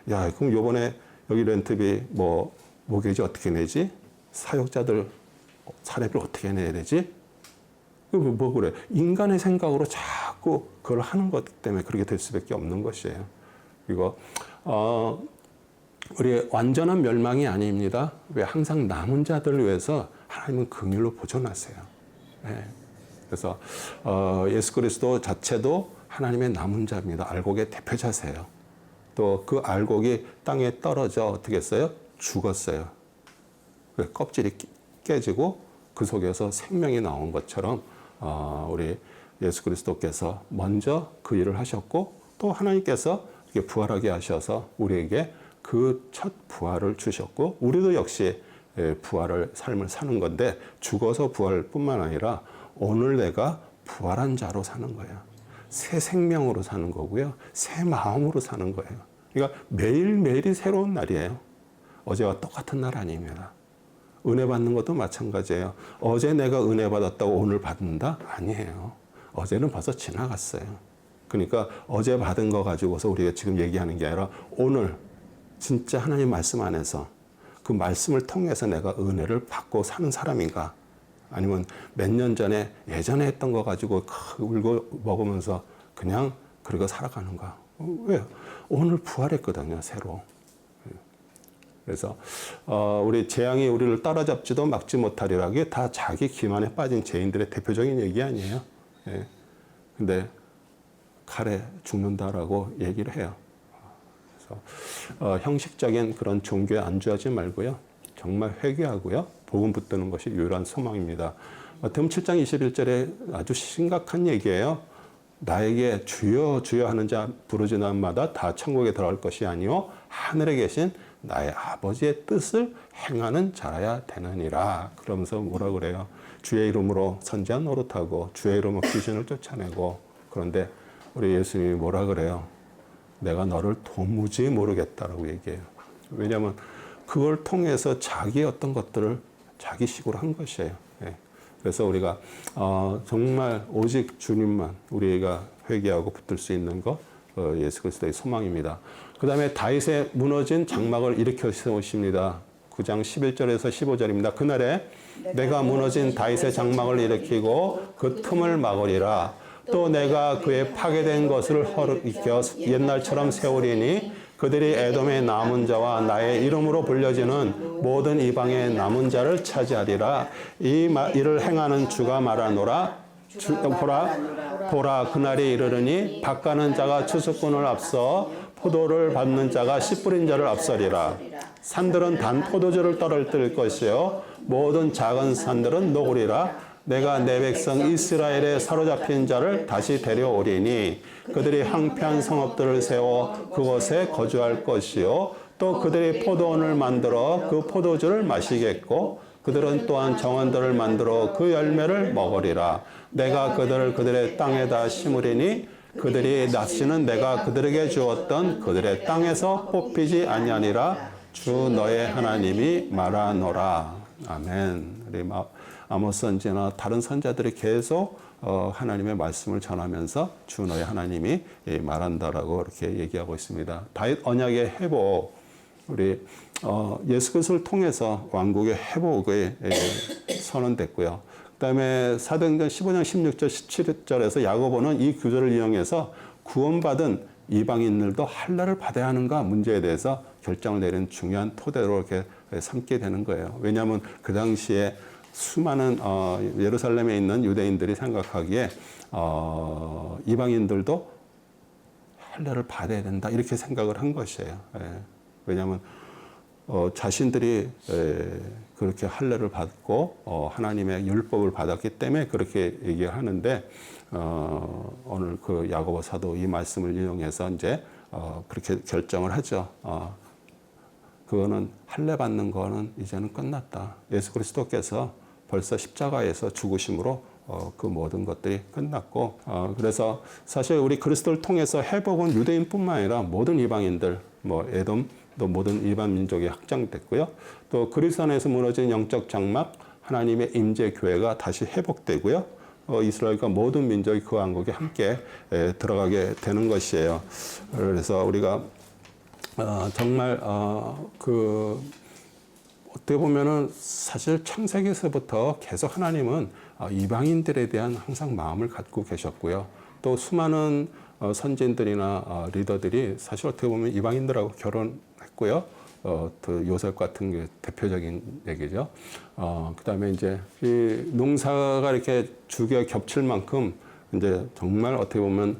야, 그럼 요번에 여기 렌트비 뭐 모기지 어떻게 내지? 사역자들 사례비를 어떻게 내야 되지? 뭐 그래? 인간의 생각으로 자꾸 그걸 하는 것 때문에 그렇게 될 수밖에 없는 것이에요. 그리고 우리 완전한 멸망이 아닙니다. 왜 항상 남은 자들을 위해서 하나님은 긍휼로 보존하세요. 예. 그래서 예수 그리스도 자체도 하나님의 남은 자입니다. 알곡의 대표자세요. 또 그 알곡이 땅에 떨어져 어떻게 했어요? 죽었어요. 껍질이 깨지고 그 속에서 생명이 나온 것처럼 우리 예수 그리스도께서 먼저 그 일을 하셨고 또 하나님께서 이렇게 부활하게 하셔서 우리에게 그 첫 부활을 주셨고 우리도 역시 부활을 삶을 사는 건데 죽어서 부활뿐만 아니라 오늘 내가 부활한 자로 사는 거예요. 새 생명으로 사는 거고요. 새 마음으로 사는 거예요. 그러니까 매일매일이 새로운 날이에요. 어제와 똑같은 날 아닙니다. 은혜 받는 것도 마찬가지예요. 어제 내가 은혜 받았다고 오늘 받는다? 아니에요. 어제는 벌써 지나갔어요. 그러니까 어제 받은 거 가지고서 우리가 지금 얘기하는 게 아니라 오늘 진짜 하나님 말씀 안에서 그 말씀을 통해서 내가 은혜를 받고 사는 사람인가? 아니면 몇 년 전에 예전에 했던 거 가지고 울고 먹으면서 그냥 그러고 살아가는가? 왜요? 오늘 부활했거든요, 새로. 그래서 우리 재앙이 우리를 따라잡지도 막지 못하리라. 이게 다 자기 기만에 빠진 죄인들의 대표적인 얘기 아니에요. 예. 근데 칼에 죽는다라고 얘기를 해요. 그래서 형식적인 그런 종교에 안주하지 말고요. 정말 회개하고요. 복음 붙드는 것이 유일한 소망입니다. 마태복음 7장 21절에 아주 심각한 얘기예요. 나에게 주여 주여 하는 자 부르짖는 마다 다 천국에 들어갈 것이 아니요 하늘에 계신 나의 아버지의 뜻을 행하는 자라야 되느니라. 그러면서 뭐라 그래요? 주의 이름으로 선지한 노릇하고 주의 이름으로 귀신을 쫓아내고. 그런데 우리 예수님이 뭐라 그래요? 내가 너를 도무지 모르겠다라고 얘기해요. 왜냐하면 그걸 통해서 자기의 어떤 것들을 자기식으로 한 것이에요. 예. 그래서 우리가 정말 오직 주님만 우리가 회개하고 붙들 수 있는 것 예수 그리스도의 소망입니다. 그 다음에 다윗의 무너진 장막을 일으켜 세우십니다. 9장 11절에서 15절입니다. 그날에 내가 무너진 다윗의 장막을 일으키고 그 틈을 막으리라. 또 내가 그의 파괴된 것을 일으켜 옛날처럼 세우리니 그들이 에돔의 남은 자와 나의 이름으로 불려지는 모든 이방의 남은 자를 차지하리라. 이 일을 행하는 주가 말하노라. 보라 그날이 이르르니 밭가는 자가 추수꾼을 앞서 포도를 밟는 자가 씨 뿌린 자를 앞서리라. 산들은 단 포도주를 떨어뜨릴 것이요 모든 작은 산들은 녹으리라. 내가 내 백성 이스라엘에 사로잡힌 자를 다시 데려오리니 그들이 황폐한 성읍들을 세워 그곳에 거주할 것이요 또 그들이 포도원을 만들어 그 포도주를 마시겠고 그들은 또한 정원들을 만들어 그 열매를 먹으리라. 내가 그들을 그들의 땅에다 심으리니 그들이 낫시는 내가 그들에게 주었던 그들의 땅에서 뽑히지 아니하니라. 주 너의 하나님이 말하노라. 아멘. 우리 아모스 선지나 다른 선자들이 계속 하나님의 말씀을 전하면서 주 너의 하나님이 말한다라고 이렇게 얘기하고 있습니다. 다윗 언약의 회복, 우리 예수 그리스도를 통해서 왕국의 회복이 선언됐고요. 그다음에 사도행전 15장 16절 17절에서 야고보는 이 구절을 이용해서 구원받은 이방인들도 할례를 받아야 하는가 문제에 대해서 결정을 내리는 중요한 토대로 이렇게 삼게 되는 거예요. 왜냐하면 그 당시에 수많은 예루살렘에 있는 유대인들이 생각하기에 이방인들도 할례를 받아야 된다 이렇게 생각을 한 것이에요. 예. 왜냐하면 자신들이 그렇게 할례를 받고 하나님의 율법을 받았기 때문에 그렇게 얘기를 하는데 오늘 그 야고보 사도 이 말씀을 이용해서 이제 그렇게 결정을 하죠. 그거는 할례 받는 거는 이제는 끝났다. 예수 그리스도께서 벌써 십자가에서 죽으심으로 그 모든 것들이 끝났고 그래서 사실 우리 그리스도를 통해서 회복은 유대인뿐만 아니라 모든 이방인들, 뭐 에돔 또 모든 일반 민족이 확장됐고요. 또 그리스도 안에서 무너진 영적 장막, 하나님의 임재 교회가 다시 회복되고요. 이스라엘과 모든 민족이 그 왕국에 함께 들어가게 되는 것이에요. 그래서 우리가 정말 그 어떻게 보면은 사실 창세기에서부터 계속 하나님은 이방인들에 대한 항상 마음을 갖고 계셨고요. 또 수많은 선진들이나 리더들이 사실 어떻게 보면 이방인들하고 결혼했고요. 또 요셉 같은 게 대표적인 얘기죠. 그다음에 이제 이 농사가 이렇게 주기가 겹칠 만큼 이제 정말 어떻게 보면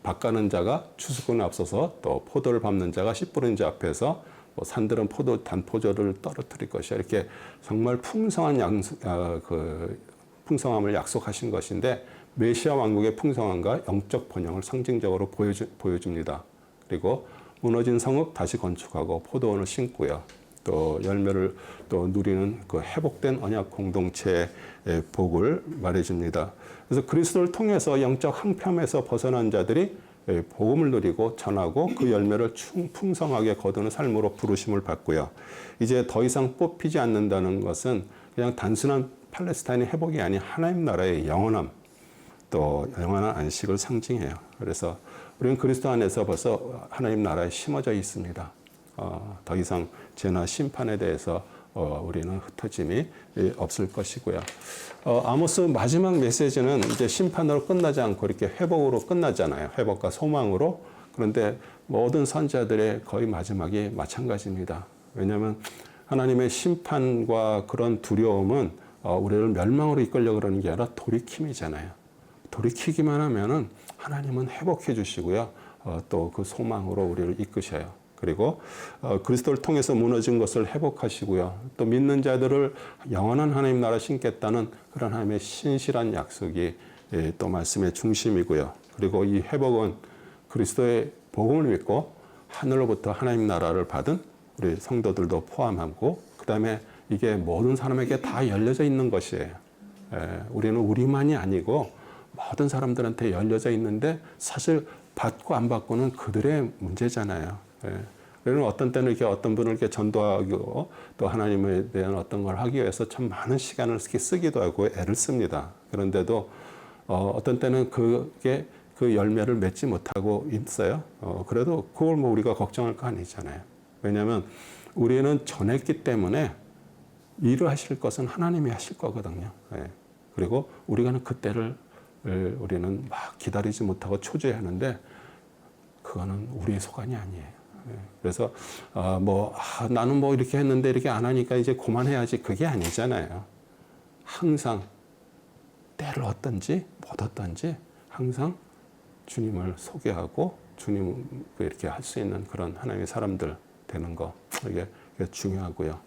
밭가는 자가 추수꾼에 앞서서 또 포도를 밟는 자가 씨 뿌리는 자 앞에서 뭐 산들은 단포도를 떨어뜨릴 것이야. 이렇게 정말 풍성한 풍성함을 약속하신 것인데 메시아 왕국의 풍성함과 영적 번영을 상징적으로 보여줍니다. 그리고 무너진 성읍 다시 건축하고 포도원을 심고요. 또 열매를 또 누리는 그 회복된 언약 공동체의 복을 말해줍니다. 그래서 그리스도를 통해서 영적 항평에서 벗어난 자들이 복음을 누리고 전하고 그 열매를 풍성하게 거두는 삶으로 부르심을 받고요. 이제 더 이상 뽑히지 않는다는 것은 그냥 단순한 팔레스타인의 회복이 아닌 하나님 나라의 영원함, 또 영원한 안식을 상징해요. 그래서 우리는 그리스도 안에서 벌써 하나님 나라에 심어져 있습니다. 더 이상 죄나 심판에 대해서 우리는 흩어짐이 없을 것이고요. 아모스 마지막 메시지는 이제 심판으로 끝나지 않고 이렇게 회복으로 끝나잖아요. 회복과 소망으로. 그런데 모든 선지자들의 거의 마지막이 마찬가지입니다. 왜냐하면 하나님의 심판과 그런 두려움은 우리를 멸망으로 이끌려고 그러는 게 아니라 돌이킴이잖아요. 돌이키기만 하면은 하나님은 회복해 주시고요. 또 그 소망으로 우리를 이끄셔요. 그리고 그리스도를 통해서 무너진 것을 회복하시고요. 또 믿는 자들을 영원한 하나님 나라 심겠다는 그런 하나님의 신실한 약속이 또 말씀의 중심이고요. 그리고 이 회복은 그리스도의 복음을 믿고 하늘로부터 하나님 나라를 받은 우리 성도들도 포함하고 그다음에 이게 모든 사람에게 다 열려져 있는 것이에요. 우리는 우리만이 아니고 모든 사람들한테 열려져 있는데 사실 받고 안 받고는 그들의 문제잖아요. 그래서 어떤 때는 이렇게 어떤 분을 이렇게 전도하고 또 하나님에 대한 어떤 걸 하기 위해서 참 많은 시간을 이렇게 쓰기도 하고 애를 씁니다. 그런데도 어떤 때는 그게 그 열매를 맺지 못하고 있어요. 그래도 그걸 뭐 우리가 걱정할 거 아니잖아요. 왜냐하면 우리는 전했기 때문에 일을 하실 것은 하나님이 하실 거거든요. 그리고 우리가는 그때를 우리는 막 기다리지 못하고 초조해하는데 그거는 우리의 소관이 아니에요. 그래서 나는 뭐 이렇게 했는데 이렇게 안 하니까 이제 그만해야지 그게 아니잖아요. 항상 때를 얻든지 못 얻든지 항상 주님을 소개하고 주님 이렇게 할 수 있는 그런 하나님의 사람들 되는 거 이게 중요하고요.